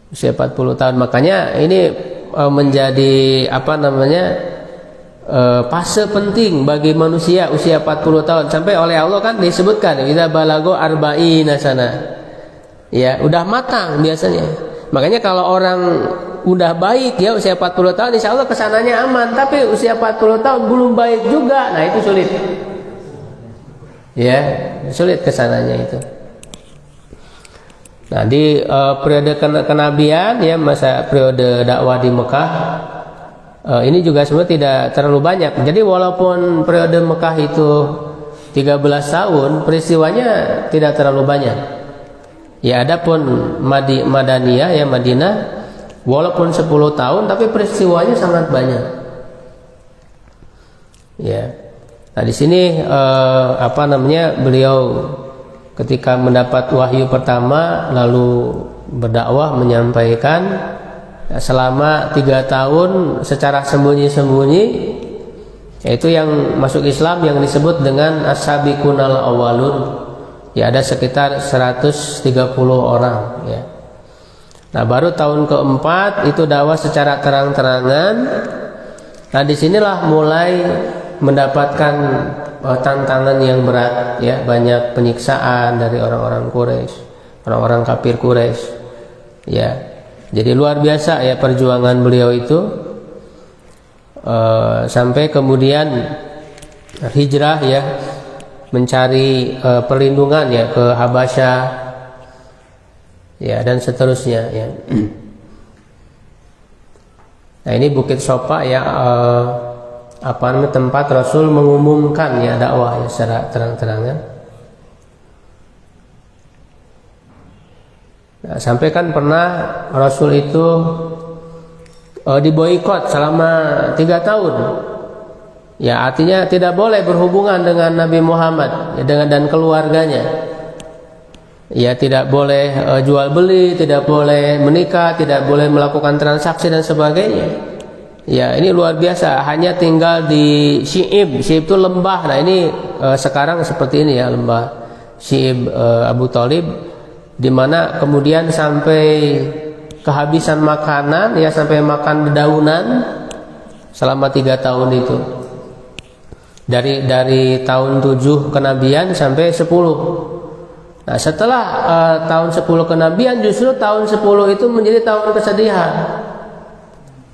S1: usia 40 tahun. Makanya ini menjadi fase penting bagi manusia usia 40 tahun. Sampai oleh Allah kan disebutkan idza balago arba'ina sana. Ya, udah matang biasanya. Makanya kalau orang udah baik ya usia 40 tahun insya Allah kesananya aman. Tapi usia 40 tahun belum baik juga, nah itu sulit. Ya, sulit kesananya itu. Nah, di periode kenabian ya, masa periode dakwah di Mekah, ini juga sebenarnya tidak terlalu banyak. Jadi walaupun periode Mekah itu 13 tahun, peristiwanya tidak terlalu banyak. Ya, adapun Madaniyah ya, Madinah, walaupun 10 tahun tapi peristiwanya sangat banyak. Ya. Nah, di sini beliau ketika mendapat wahyu pertama lalu berdakwah menyampaikan selama 3 tahun secara sembunyi-sembunyi, yaitu yang masuk Islam yang disebut dengan as-sabiqunal awwalun. Ya, ada sekitar 130 orang ya. Nah, baru tahun keempat itu dakwah secara terang-terangan. Nah, disinilah mulai mendapatkan tantangan yang berat ya, banyak penyiksaan dari orang-orang Quraisy, orang-orang kafir Quraisy. Ya. Jadi luar biasa ya perjuangan beliau itu, sampai kemudian hijrah ya, mencari perlindungan ya ke Habasyah ya, dan seterusnya ya. Nah, ini Bukit Sofa ya, tempat Rasul mengumumkan ya dakwah ya secara terang-terangan. Nah, sampai kan pernah Rasul itu diboikot selama 3 tahun. Ya, artinya tidak boleh berhubungan dengan Nabi Muhammad ya, dan keluarganya. Ya, tidak boleh jual beli, tidak boleh menikah, tidak boleh melakukan transaksi dan sebagainya. Ya, ini luar biasa. Hanya tinggal di Syi'ib. Syi'ib itu lembah. Nah, ini sekarang seperti ini ya, lembah Syi'ib Abu Thalib, di mana kemudian sampai kehabisan makanan ya, sampai makan dedaunan selama 3 tahun itu. Dari tahun 7 kenabian sampai 10. Nah, setelah tahun 10 kenabian, justru tahun 10 itu menjadi tahun kesedihan.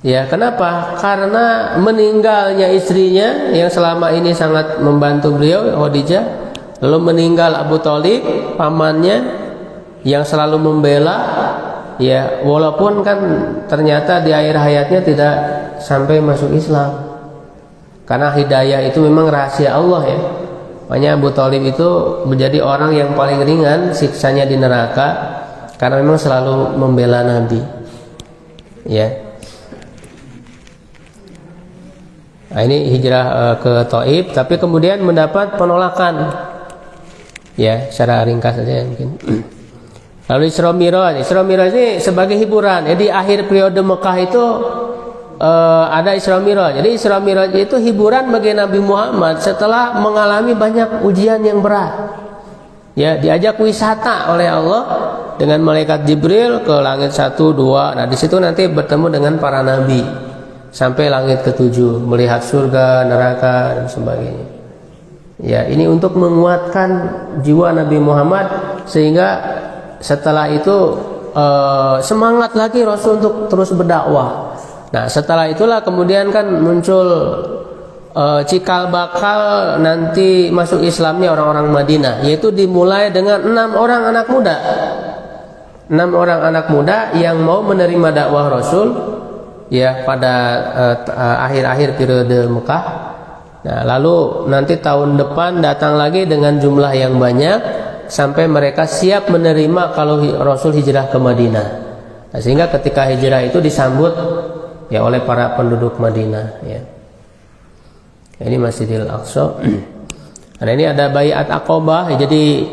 S1: Ya, kenapa? Karena meninggalnya istrinya yang selama ini sangat membantu beliau, Khadijah, lalu meninggal Abu Thalib, pamannya yang selalu membela. Ya, walaupun kan ternyata di akhir hayatnya tidak sampai masuk Islam. Karena hidayah itu memang rahasia Allah ya. Makanya Abu Thalib itu menjadi orang yang paling ringan siksanya di neraka, karena memang selalu membela Nabi. Ya. Nah, ini hijrah ke Thaif, tapi kemudian mendapat penolakan. Ya, secara ringkas saja mungkin. Lalu Isra Mi'raj. Isra Mi'raj ini sebagai hiburan. Jadi akhir periode Mekah itu ada Isra Mi'raj. Jadi Isra Mi'raj itu hiburan bagi Nabi Muhammad setelah mengalami banyak ujian yang berat. Ya, diajak wisata oleh Allah dengan malaikat Jibril ke langit 1, 2. Nah, di situ nanti bertemu dengan para nabi sampai langit ke-7, melihat surga, neraka dan sebagainya. Ya, ini untuk menguatkan jiwa Nabi Muhammad sehingga setelah itu semangat lagi Rasul untuk terus berdakwah. Nah, setelah itulah kemudian kan muncul cikal bakal nanti masuk Islamnya orang-orang Madinah, yaitu dimulai dengan 6 orang anak muda. 6 orang anak muda yang mau menerima dakwah Rasul ya pada akhir-akhir periode Mekah. Nah, lalu nanti tahun depan datang lagi dengan jumlah yang banyak sampai mereka siap menerima kalau Rasul hijrah ke Madinah. Nah, sehingga ketika hijrah itu disambut ya oleh para penduduk Madinah ya. Ini Masjidil Aqsa. Nah, ini ada Baiat Aqobah. Jadi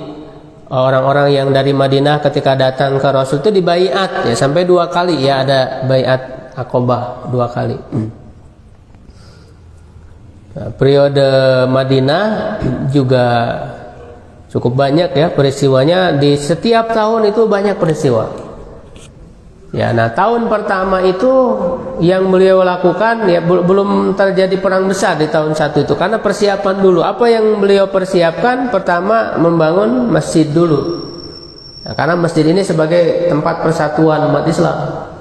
S1: orang-orang yang dari Madinah ketika datang ke Rasul itu dibaiat ya sampai 2 kali ya, ada Baiat Aqobah 2 kali. Nah, periode Madinah juga cukup banyak ya peristiwanya. Di setiap tahun itu banyak peristiwa. Ya, nah tahun pertama itu yang beliau lakukan ya belum terjadi perang besar di tahun 1 itu karena persiapan dulu. Apa yang beliau persiapkan? Pertama membangun masjid dulu. Nah, karena masjid ini sebagai tempat persatuan umat Islam.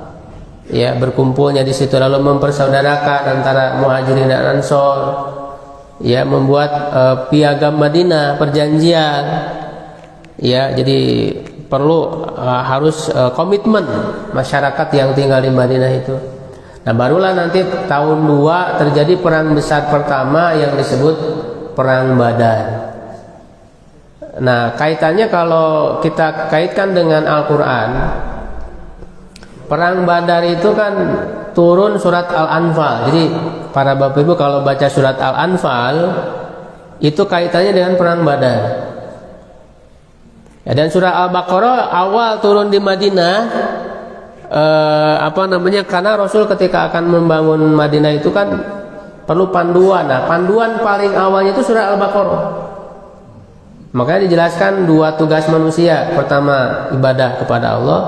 S1: Ya, berkumpulnya di situ lalu mempersaudarakan antara Muhajirin dan Ansor. Ya, membuat piagam Madinah, perjanjian. Ya, jadi perlu harus komitmen masyarakat yang tinggal di Madinah itu. Nah, barulah nanti tahun 2 terjadi perang besar pertama yang disebut Perang Badar. Nah, kaitannya kalau kita kaitkan dengan Al-Quran, Perang Badar itu kan turun surat Al-Anfal. Jadi para bapak ibu kalau baca surat Al-Anfal itu kaitannya dengan Perang Badar. Ya, dan surah Al-Baqarah awal turun di Madinah karena Rasul ketika akan membangun Madinah itu kan perlu panduan. Nah, panduan paling awalnya itu surah Al-Baqarah. Makanya dijelaskan 2 tugas manusia. Pertama ibadah kepada Allah,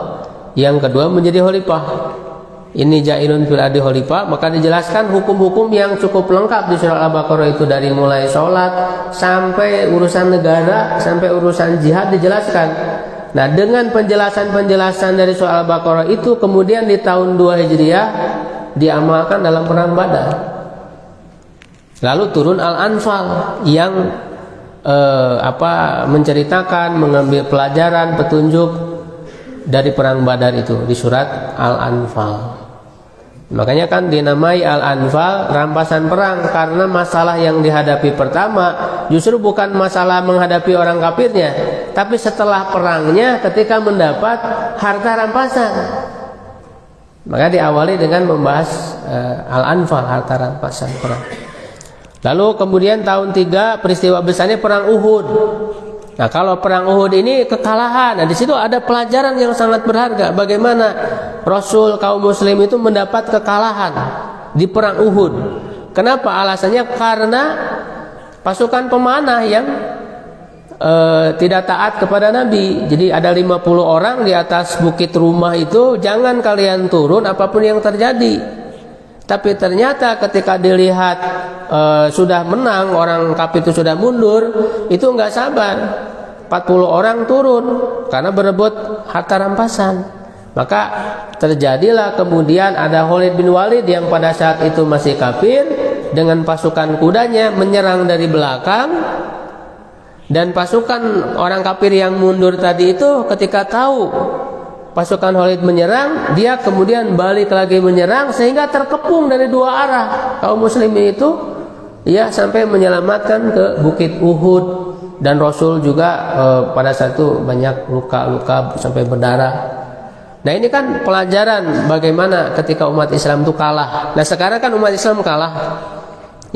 S1: yang kedua menjadi khalifah. Ini ja'ilun fil ardi khalifah. Maka dijelaskan hukum-hukum yang cukup lengkap di surah Al-Baqarah itu, dari mulai sholat sampai urusan negara sampai urusan jihad dijelaskan. Nah, dengan penjelasan-penjelasan dari surah Al-Baqarah itu kemudian di tahun 2 Hijriah diamalkan dalam perang Badar. Lalu turun Al-Anfal yang menceritakan, mengambil pelajaran, petunjuk dari perang Badar itu di surat Al-Anfal. Makanya kan dinamai Al-Anfal rampasan perang, karena masalah yang dihadapi pertama justru bukan masalah menghadapi orang kafirnya, tapi setelah perangnya ketika mendapat harta rampasan. Maka diawali dengan membahas Al-Anfal, harta rampasan perang. Lalu kemudian tahun 3 peristiwa besarnya perang Uhud. Nah, kalau perang Uhud ini kekalahan. Nah, di situ ada pelajaran yang sangat berharga. Bagaimana Rasul kaum muslim itu mendapat kekalahan di perang Uhud. Kenapa? Alasannya karena pasukan pemanah yang tidak taat kepada Nabi. Jadi ada 50 orang di atas bukit rumah itu, jangan kalian turun apapun yang terjadi. Tapi ternyata ketika dilihat sudah menang, orang kafir itu sudah mundur, itu enggak sabar. 40 orang turun karena berebut harta rampasan. Maka terjadilah kemudian ada Khalid bin Walid yang pada saat itu masih kafir, dengan pasukan kudanya menyerang dari belakang. Dan pasukan orang kafir yang mundur tadi itu ketika tahu pasukan Khalid menyerang, dia kemudian balik lagi menyerang, sehingga terkepung dari 2 arah kaum muslimin itu ya, sampai menyelamatkan ke bukit Uhud. Dan Rasul juga pada saat itu banyak luka-luka sampai berdarah. Nah, ini kan pelajaran bagaimana ketika umat Islam itu kalah. Nah, sekarang kan umat Islam kalah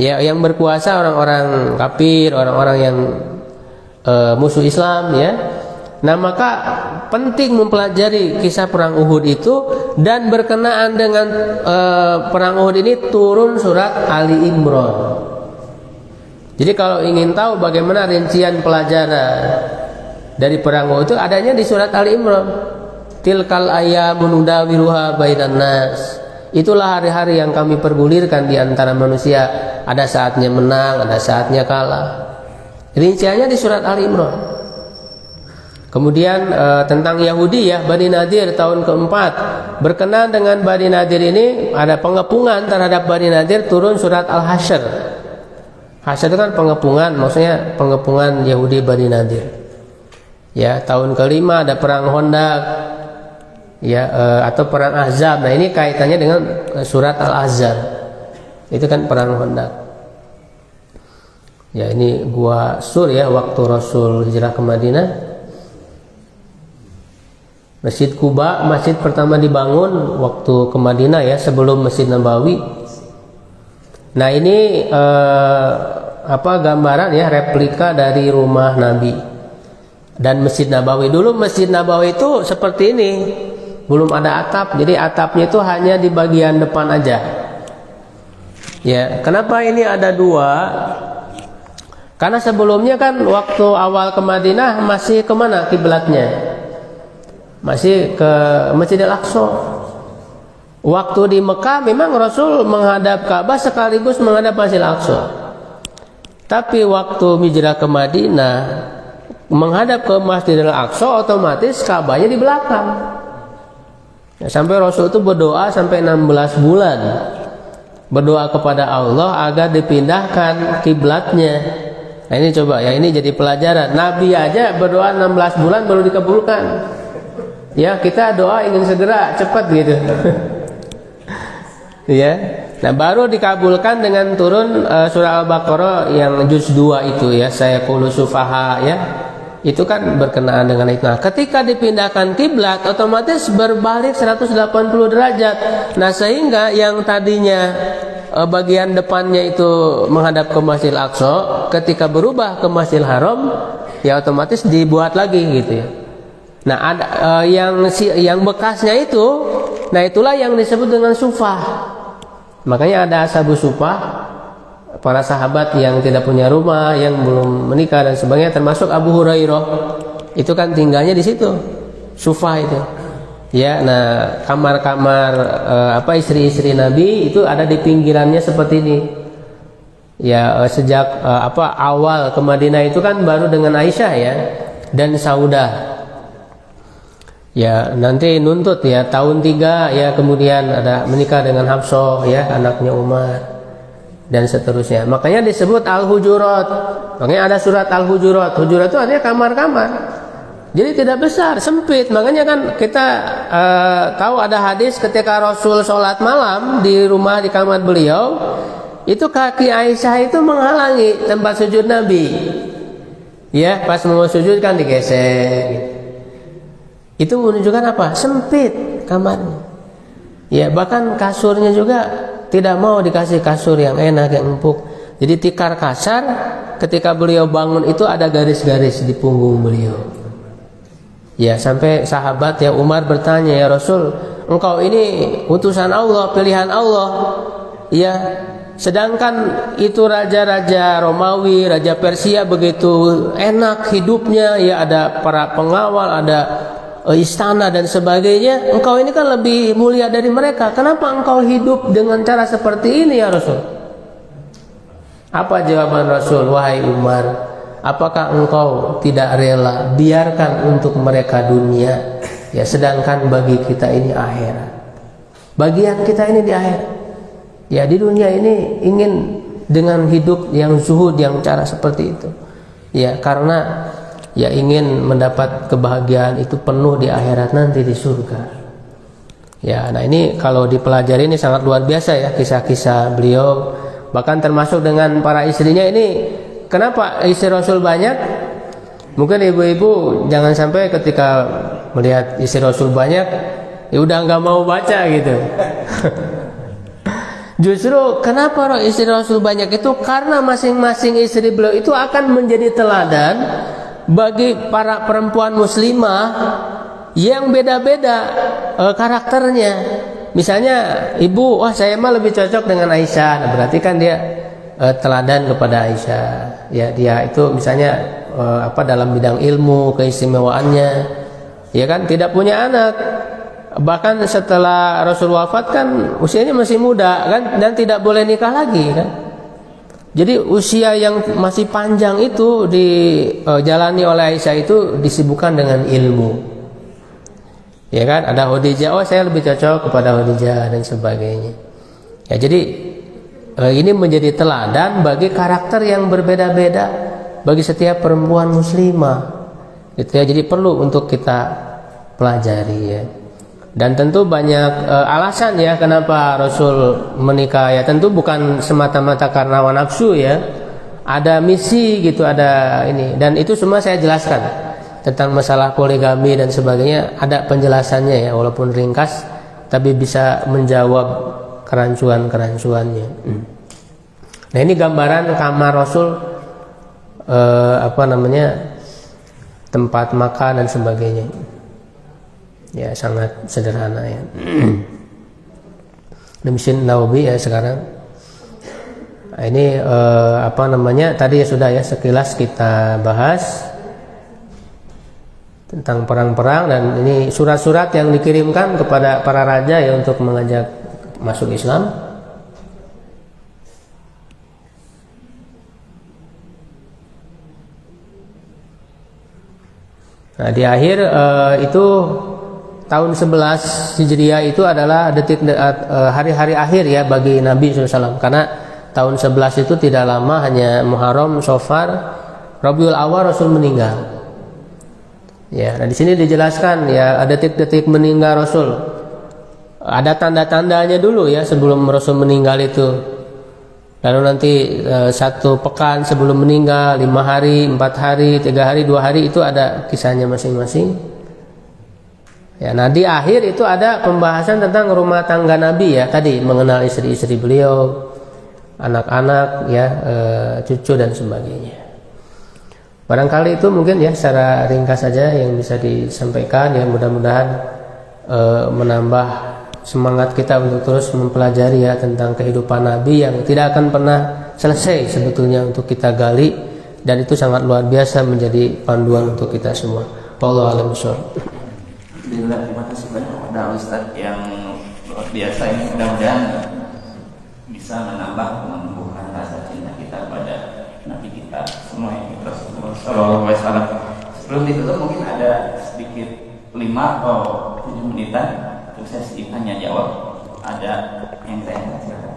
S1: Ya, yang berkuasa orang-orang kafir, orang-orang yang musuh Islam ya. Nah, maka penting mempelajari kisah perang Uhud itu, dan berkenaan dengan perang Uhud ini turun surat Ali Imran. Jadi kalau ingin tahu bagaimana rincian pelajaran dari perang Uhud itu adanya di surat Ali Imran. Tilkal ayyamun nudawiluha bainan nas. Itulah hari-hari yang kami pergulirkan di antara manusia. Ada saatnya menang, ada saatnya kalah. Rinciannya di surat Ali Imran. Kemudian tentang Yahudi ya, Bani Nadir tahun keempat. Berkenaan dengan Bani Nadir ini, ada pengepungan terhadap Bani Nadir, turun surat Al-Hasyr. Hasyr itu kan pengepungan, maksudnya pengepungan Yahudi Bani Nadir. Ya, tahun kelima ada perang Khandaq. Ya, atau perang Ahzab. Nah, ini kaitannya dengan surat Al-Ahzab. Itu kan perang Khandaq. Ya, ini gua Sur ya, waktu Rasul hijrah ke Madinah. Masjid Quba, masjid pertama dibangun waktu ke Madinah ya, sebelum Masjid Nabawi. Nah, ini gambaran ya, replika dari rumah Nabi dan Masjid Nabawi. Dulu Masjid Nabawi itu seperti ini, belum ada atap, jadi atapnya itu hanya di bagian depan aja. Ya, kenapa ini ada dua? Karena sebelumnya kan waktu awal ke Madinah masih kemana kiblatnya? Masih ke Masjidil Aqsa. Waktu di Mekah memang Rasul menghadap Ka'bah sekaligus menghadap Masjidil Aqsa. Tapi waktu hijrah ke Madinah menghadap ke Masjidil Aqsa, otomatis Ka'bahnya di belakang. Ya, sampai Rasul itu berdoa sampai 16 bulan. Berdoa kepada Allah agar dipindahkan kiblatnya. Nah, ini coba ya, ini jadi pelajaran. Nabi aja berdoa 16 bulan baru dikabulkan. Ya, kita doa ingin segera cepat gitu. Ya. Nah, baru dikabulkan dengan turun surah Al-Baqarah yang juz 2 itu ya, saya qulu sufaha ya. Itu kan berkenaan dengan itu. Nah, ketika dipindahkan kiblat otomatis berbalik 180 derajat. Nah, sehingga yang tadinya bagian depannya itu menghadap ke Masjidil Aqsa, ketika berubah ke Masjidil Haram ya otomatis dibuat lagi gitu ya. Nah, ada yang bekasnya itu, nah itulah yang disebut dengan sufah. Makanya ada ashabus sufah, para sahabat yang tidak punya rumah, yang belum menikah dan sebagainya, termasuk Abu Hurairah. Itu kan tinggalnya di situ, sufah itu. Ya, nah kamar-kamar istri-istri Nabi itu ada di pinggirannya seperti ini. Ya, sejak awal ke Madinah itu kan baru dengan Aisyah ya dan Saudah. Ya, nanti nuntut ya tahun 3 ya, kemudian ada menikah dengan Hafsah ya, anaknya Umar dan seterusnya. Makanya disebut Al-Hujurat. Makanya ada surat Al-Hujurat. Hujurat itu artinya kamar-kamar. Jadi tidak besar, sempit. Makanya kan kita tahu ada hadis ketika Rasul sholat malam di rumah, di kamar beliau, itu kaki Aisyah itu menghalangi tempat sujud Nabi. Ya, pas mau sujud kan digesek. Itu menunjukkan apa? Sempit kamarnya. Ya, bahkan kasurnya juga tidak mau dikasih kasur yang enak, yang empuk. Jadi tikar kasar, ketika beliau bangun itu ada garis-garis di punggung beliau. Ya, sampai sahabat ya Umar bertanya, "Ya Rasul, engkau ini utusan Allah, pilihan Allah." Ya, sedangkan itu raja-raja Romawi, raja Persia begitu enak hidupnya, ya ada para pengawal, ada istana dan sebagainya. Engkau ini kan lebih mulia dari mereka. Kenapa engkau hidup dengan cara seperti ini ya Rasul? Apa jawaban Rasul? "Wahai Umar, apakah engkau tidak rela biarkan untuk mereka dunia, ya sedangkan bagi kita ini akhirat? Bagian kita ini di akhirat. Ya, di dunia ini ingin dengan hidup yang zuhud, yang cara seperti itu. Ya, karena ya ingin mendapat kebahagiaan itu penuh di akhirat nanti di surga." Ya, nah ini kalau dipelajari ini sangat luar biasa ya kisah-kisah beliau. Bahkan termasuk dengan para istrinya ini. Kenapa istri Rasul banyak? Mungkin ibu-ibu jangan sampai ketika melihat istri Rasul banyak, ya udah nggak mau baca gitu. Justru kenapa istri Rasul banyak itu karena masing-masing istri beliau itu akan menjadi teladan bagi para perempuan muslimah yang beda-beda karakternya. Misalnya ibu, wah saya mah lebih cocok dengan Aisyah. Nah, berarti kan dia teladan kepada Aisyah. Ya, dia itu misalnya dalam bidang ilmu, keistimewaannya. Ya kan, tidak punya anak. Bahkan setelah Rasul wafat kan usianya masih muda kan, dan tidak boleh nikah lagi kan. Jadi usia yang masih panjang itu dijalani oleh Aisyah itu disibukkan dengan ilmu. Ya kan, ada Khadijah, oh saya lebih cocok kepada Khadijah dan sebagainya. Ya, jadi ini menjadi teladan bagi karakter yang berbeda-beda bagi setiap perempuan muslimah. Gitu ya. Jadi perlu untuk kita pelajari ya. Dan tentu banyak alasan ya kenapa Rasul menikah ya. Tentu bukan semata-mata karena hawa nafsu ya. Ada misi gitu, ada ini. Dan itu semua saya jelaskan tentang masalah poligami dan sebagainya, ada penjelasannya ya, walaupun ringkas tapi bisa menjawab kerancuan-kerancuannya. Nah, ini gambaran kamar Rasul, tempat makan dan sebagainya. Ya, sangat sederhana ya. Demikian Nawawi ya sekarang. Nah, ini tadi ya sudah ya sekilas kita bahas tentang perang-perang, dan ini surat-surat yang dikirimkan kepada para raja ya untuk mengajak masuk Islam. Nah, di akhir itu tahun 11 Hijriah itu adalah hari-hari akhir ya bagi Nabi SAW, karena tahun 11 itu tidak lama, hanya Muharram, Safar, Rabiul Awal Rasul meninggal. Ya, nah di sini dijelaskan ya detik-detik meninggal Rasul. Ada tanda-tandanya dulu ya sebelum Rasul meninggal itu. Lalu nanti 1 pekan sebelum meninggal, 5 hari, 4 hari, 3 hari, 2 hari, itu ada kisahnya masing-masing. Ya, nah di akhir itu ada pembahasan tentang rumah tangga Nabi ya, tadi mengenal istri-istri beliau, anak-anak ya, cucu dan sebagainya. Barangkali itu mungkin ya secara ringkas saja yang bisa disampaikan ya, mudah-mudahan menambah semangat kita untuk terus mempelajari ya tentang kehidupan Nabi yang tidak akan pernah selesai sebetulnya untuk kita gali, dan itu sangat luar biasa menjadi panduan untuk kita semua. Wallahu a'lam bishawab.
S2: Terima kasih banyak kepada Ustaz yang luar biasa ini, mudah-mudahan bisa menambah menumbuhkan rasa cinta kita pada Nabi kita semua yang Rasulullah SAW. Sebelum ditutup mungkin ada sedikit 5 atau 7 menitan untuk saya sedikit tanya jawab. Ada yang saya silakan.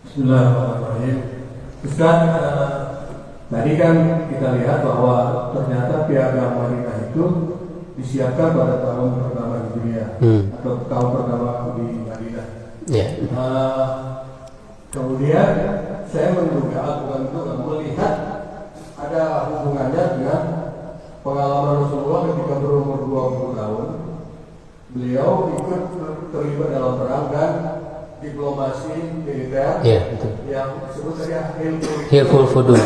S3: Bismillahirrahmanirrahim. Ustaz, tadi kan kita lihat bahwa ternyata piagam Madinah itu disiapkan pada tahun pertama Hijriah atau tahun pertama di Madinah. Kemudian saya menduga, melihat ada hubungannya dengan pengalaman Rasulullah ketika berumur 20 tahun. Beliau ikut terlibat dalam perang dan diplomasi militer yang disebut tadi Hilful Fudul.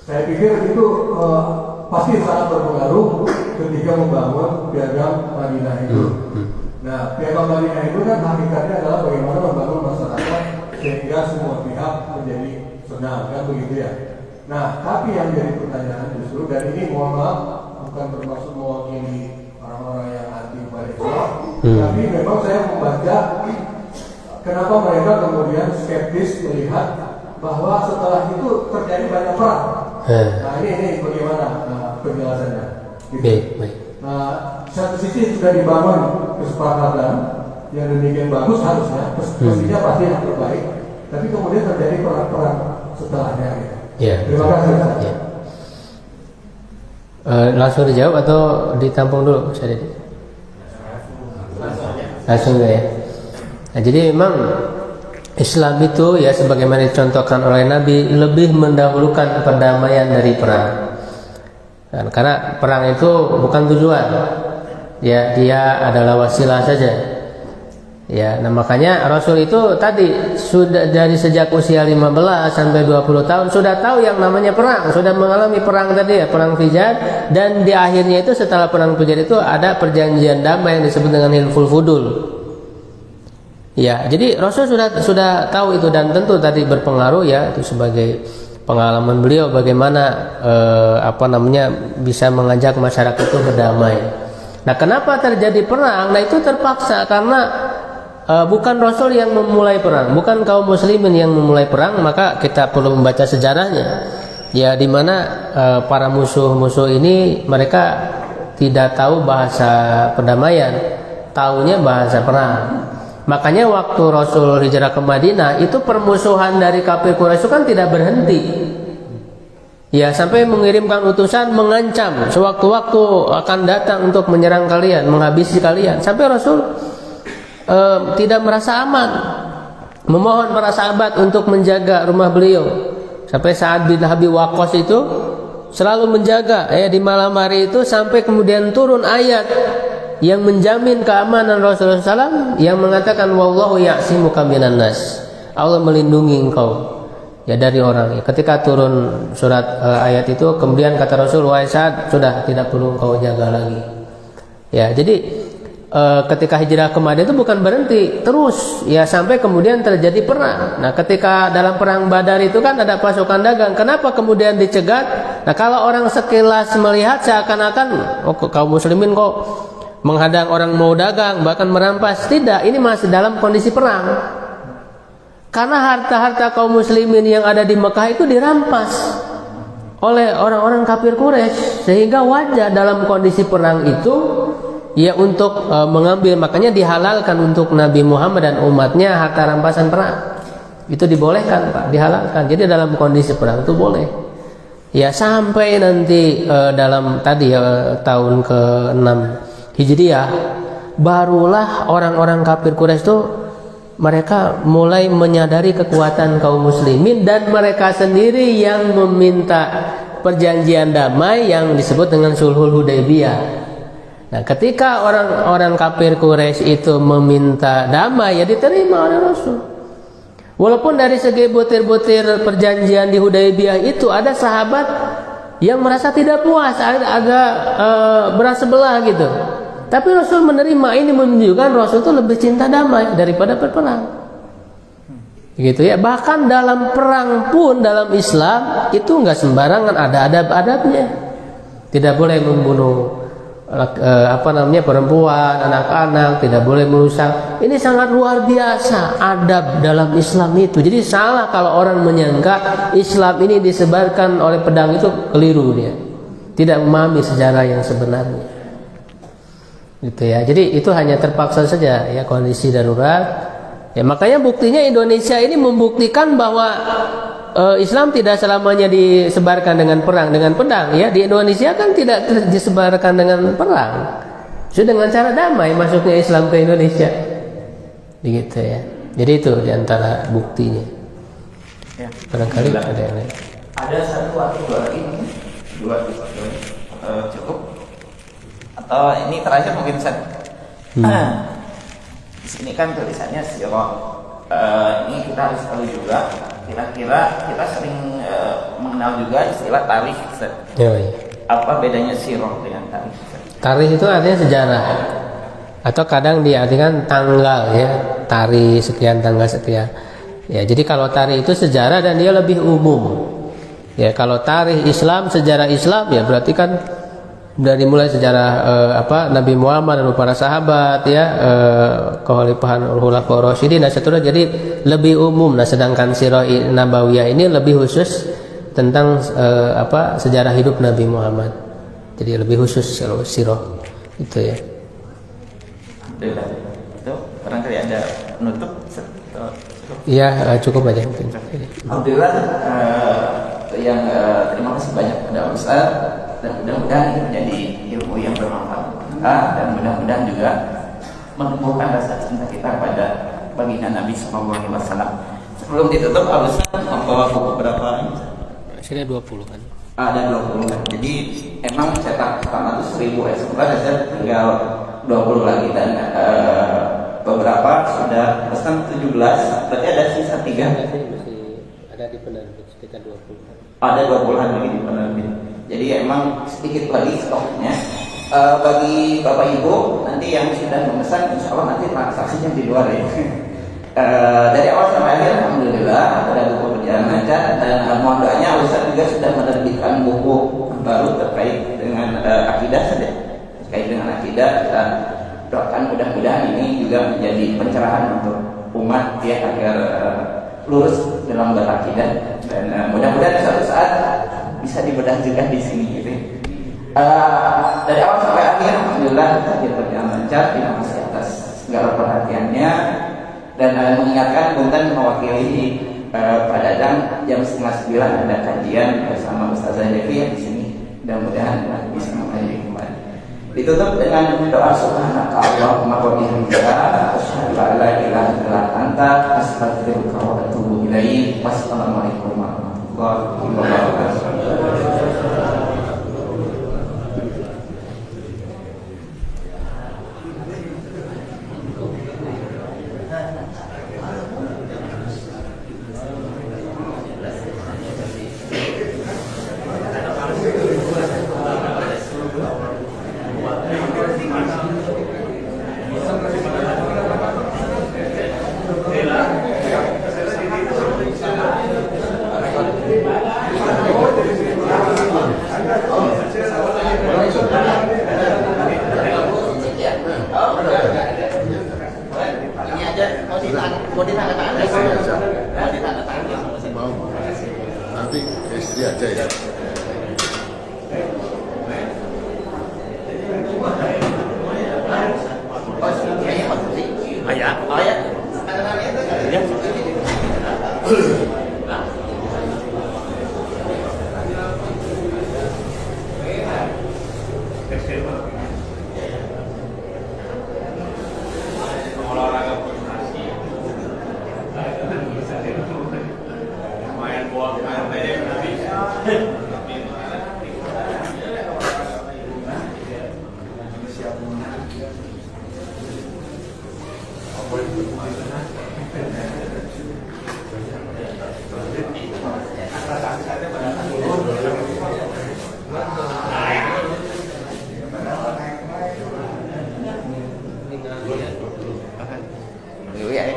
S3: Saya pikir itu pasti sangat berpengaruh ketika membangun piagam Madinah itu. Nah, piagam Madinah itu kan hakikatnya adalah bagaimana membangun masyarakat sehingga semua pihak menjadi senang, kan begitu ya. Nah, tapi yang jadi pertanyaan justru, dan ini mohon maaf bukan bermaksud mewakili orang-orang yang anti kepada Islam, tapi memang saya membaca kenapa mereka kemudian skeptis melihat bahwa setelah itu terjadi banyak perang. Nah, ini bagaimana penjelasannya? Gitu. Nah, satu sisi sudah dibangun kesepakatan yang demikian bagus harusnya, pastinya pasti yang terbaik, tapi kemudian terjadi perang-perang setelahnya. Terima kasih.
S1: Langsung dijawab atau ditampung dulu, Ustaz? Langsung ya. Nah, jadi memang Islam itu ya sebagaimana dicontohkan oleh Nabi lebih mendahulukan perdamaian dari perang. Karena perang itu bukan tujuan. ya dia adalah wasilah saja. Ya, nah makanya Rasul itu tadi sudah dari sejak usia 15 sampai 20 tahun sudah tahu yang namanya perang, sudah mengalami perang tadi ya, perang Fijar, dan di akhirnya itu setelah perang Fijar itu ada perjanjian damai yang disebut dengan Hilful Fudul. Ya, jadi Rasul sudah tahu itu, dan tentu tadi berpengaruh ya itu sebagai pengalaman beliau bagaimana bisa mengajak masyarakat itu berdamai. Nah, kenapa terjadi perang? Nah, itu terpaksa karena bukan Rasul yang memulai perang, bukan kaum muslimin yang memulai perang, maka kita perlu membaca sejarahnya. Ya, di mana para musuh-musuh ini mereka tidak tahu bahasa perdamaian, taunya bahasa perang. Makanya waktu Rasul hijrah ke Madinah itu permusuhan dari kafir Quraisy itu kan tidak berhenti. Ya, sampai mengirimkan utusan mengancam sewaktu-waktu akan datang untuk menyerang kalian, menghabisi kalian. Sampai Rasul tidak merasa aman, memohon para sahabat untuk menjaga rumah beliau. Sampai Sa'ad bin Abi Waqqas itu selalu menjaga di malam hari itu, sampai kemudian turun ayat yang menjamin keamanan Rasulullah SAW yang mengatakan wallahu ya'simuka minan nas, Allah melindungi engkau ya dari orang. Ketika turun surat ayat itu, kemudian kata Rasul, wahai Sa'ad, sudah tidak perlu engkau jaga lagi. Ya, jadi ketika hijrah ke Madinah itu bukan berhenti, terus ya sampai kemudian terjadi perang. Nah, ketika dalam perang Badar itu kan ada pasukan dagang. Kenapa kemudian dicegat? Nah, kalau orang sekilas melihat seakan-akan kaum muslimin kok menghadang orang mau dagang, bahkan merampas. Tidak, ini masih dalam kondisi perang. Karena harta-harta kaum muslimin yang ada di Mekah itu dirampas oleh orang-orang kafir Quraisy, sehingga wajar dalam kondisi perang itu ya untuk mengambil. Makanya dihalalkan untuk Nabi Muhammad dan umatnya harta rampasan perang. Itu dibolehkan, Pak, dihalalkan. Jadi dalam kondisi perang itu boleh. Ya, sampai nanti dalam tadi tahun ke-6 Hijriah barulah orang-orang kafir Quraisy itu mereka mulai menyadari kekuatan kaum muslimin, dan mereka sendiri yang meminta perjanjian damai yang disebut dengan Sulhul Hudaybiyah. Nah, ketika orang-orang kafir Quraisy itu meminta damai, ya diterima oleh Rasul. Walaupun dari segi butir-butir perjanjian di Hudaybiyah itu ada sahabat yang merasa tidak puas, agak beras sebelah gitu. Tapi Rasul menerima. Ini menunjukkan Rasul itu lebih cinta damai daripada berperang. Gitu ya. Bahkan dalam perang pun dalam Islam itu enggak sembarangan, ada adab-adabnya. Tidak boleh membunuh perempuan, anak-anak, tidak boleh merusak. Ini sangat luar biasa adab dalam Islam itu. Jadi salah kalau orang menyangka Islam ini disebarkan oleh pedang, itu keliru dia. Tidak memahami sejarah yang sebenarnya. Gitu ya. Jadi itu hanya terpaksa saja ya, kondisi darurat. Ya, makanya buktinya Indonesia ini membuktikan bahwa Islam tidak selamanya disebarkan dengan perang, dengan pedang ya. Di Indonesia kan tidak disebarkan dengan perang, sudah dengan cara damai masuknya Islam ke Indonesia, begitu ya. Jadi itu diantara buktinya ya. Barangkali ada yang lain.
S2: Ada satu atau dua lagi, dua cukup, atau ini terakhir mungkin satu. Di sini kan tulisannya sirah. Ini kita harus tahu juga, kira-kira kita sering mengenal juga istilah tarikh.
S1: Ya.
S2: Apa bedanya sirah dengan tarikh?
S1: Tarikh itu artinya sejarah, atau kadang diartikan tanggal ya, tarikh sekian, tanggal sekian. Ya, jadi kalau tarikh itu sejarah dan dia lebih umum. Ya, kalau tarikh Islam, sejarah Islam ya berarti kan dari mulai sejarah Nabi Muhammad dan para sahabat ya, kekhalifahan Khulafaur Rasyidin dan seterusnya, jadi lebih umum. Nah, sedangkan sirah Nabawiyah ini lebih khusus tentang sejarah hidup Nabi Muhammad. Jadi lebih khusus sirah itu ya.
S2: Alhamdulillah. Itu barangkali ada penutup.
S1: Iya, cukup aja mungkin.
S2: Alhamdulillah. Terima kasih banyak kepada Ustaz, dan mudah-mudahan ini menjadi ilmu yang bermanfaat, dan mudah-mudahan juga menumbuhkan rasa cinta kita pada baginda Nabi SAW. Sebelum ditutup, Ustaz membawa buku berapa ini?
S1: Sini 20 kan.
S2: Ada 20 kan. Jadi emang cetak 400.000 eksemplar, saya tinggal 20 lagi dan beberapa sudah pesan 17, berarti ada sisa 3.
S1: Masih ada di penerbit sekitar 20.
S2: Ada 20-an lagi di penerbit. Jadi emang sedikit lagi stoknya. Bagi Bapak Ibu nanti yang sudah memesan, insya Allah nanti transaksinya di luar ya. Dari awal sampai akhir alhamdulillah ada buku berjalan lancar dan mohon doanya Ustaz juga sudah menerbitkan buku baru terkait dengan akidah terkait dengan akidah. Kita doakan mudah-mudahan ini juga menjadi pencerahan untuk umat ya agar lurus dalam berakidah dan mudah-mudahan suatu saat bisa dibedah juga di sini gitu. Dari awal sampai akhir alhamdulillah kita berjalan lancar. Terima kasih atas segala perhatiannya dan mengingatkan Bunten mewakili Pak Dadang jam 8:30 ada kajian bersama Ustazah Devi di sini. Mudah-mudahan bisa menghadiri kembali. Ditutup dengan doa subhanaka Allahumma wa bihamdika asyhadu an la ilaha illa anta astaghfiruka wa atubu ilaik. Wassalamualaikum warahmatullahi wabarakatuh.
S4: Nanti ke istri aja ya.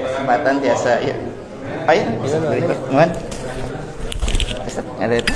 S4: Kesempatan biasa ya. Ayo, berikut, mohon. Ada itu.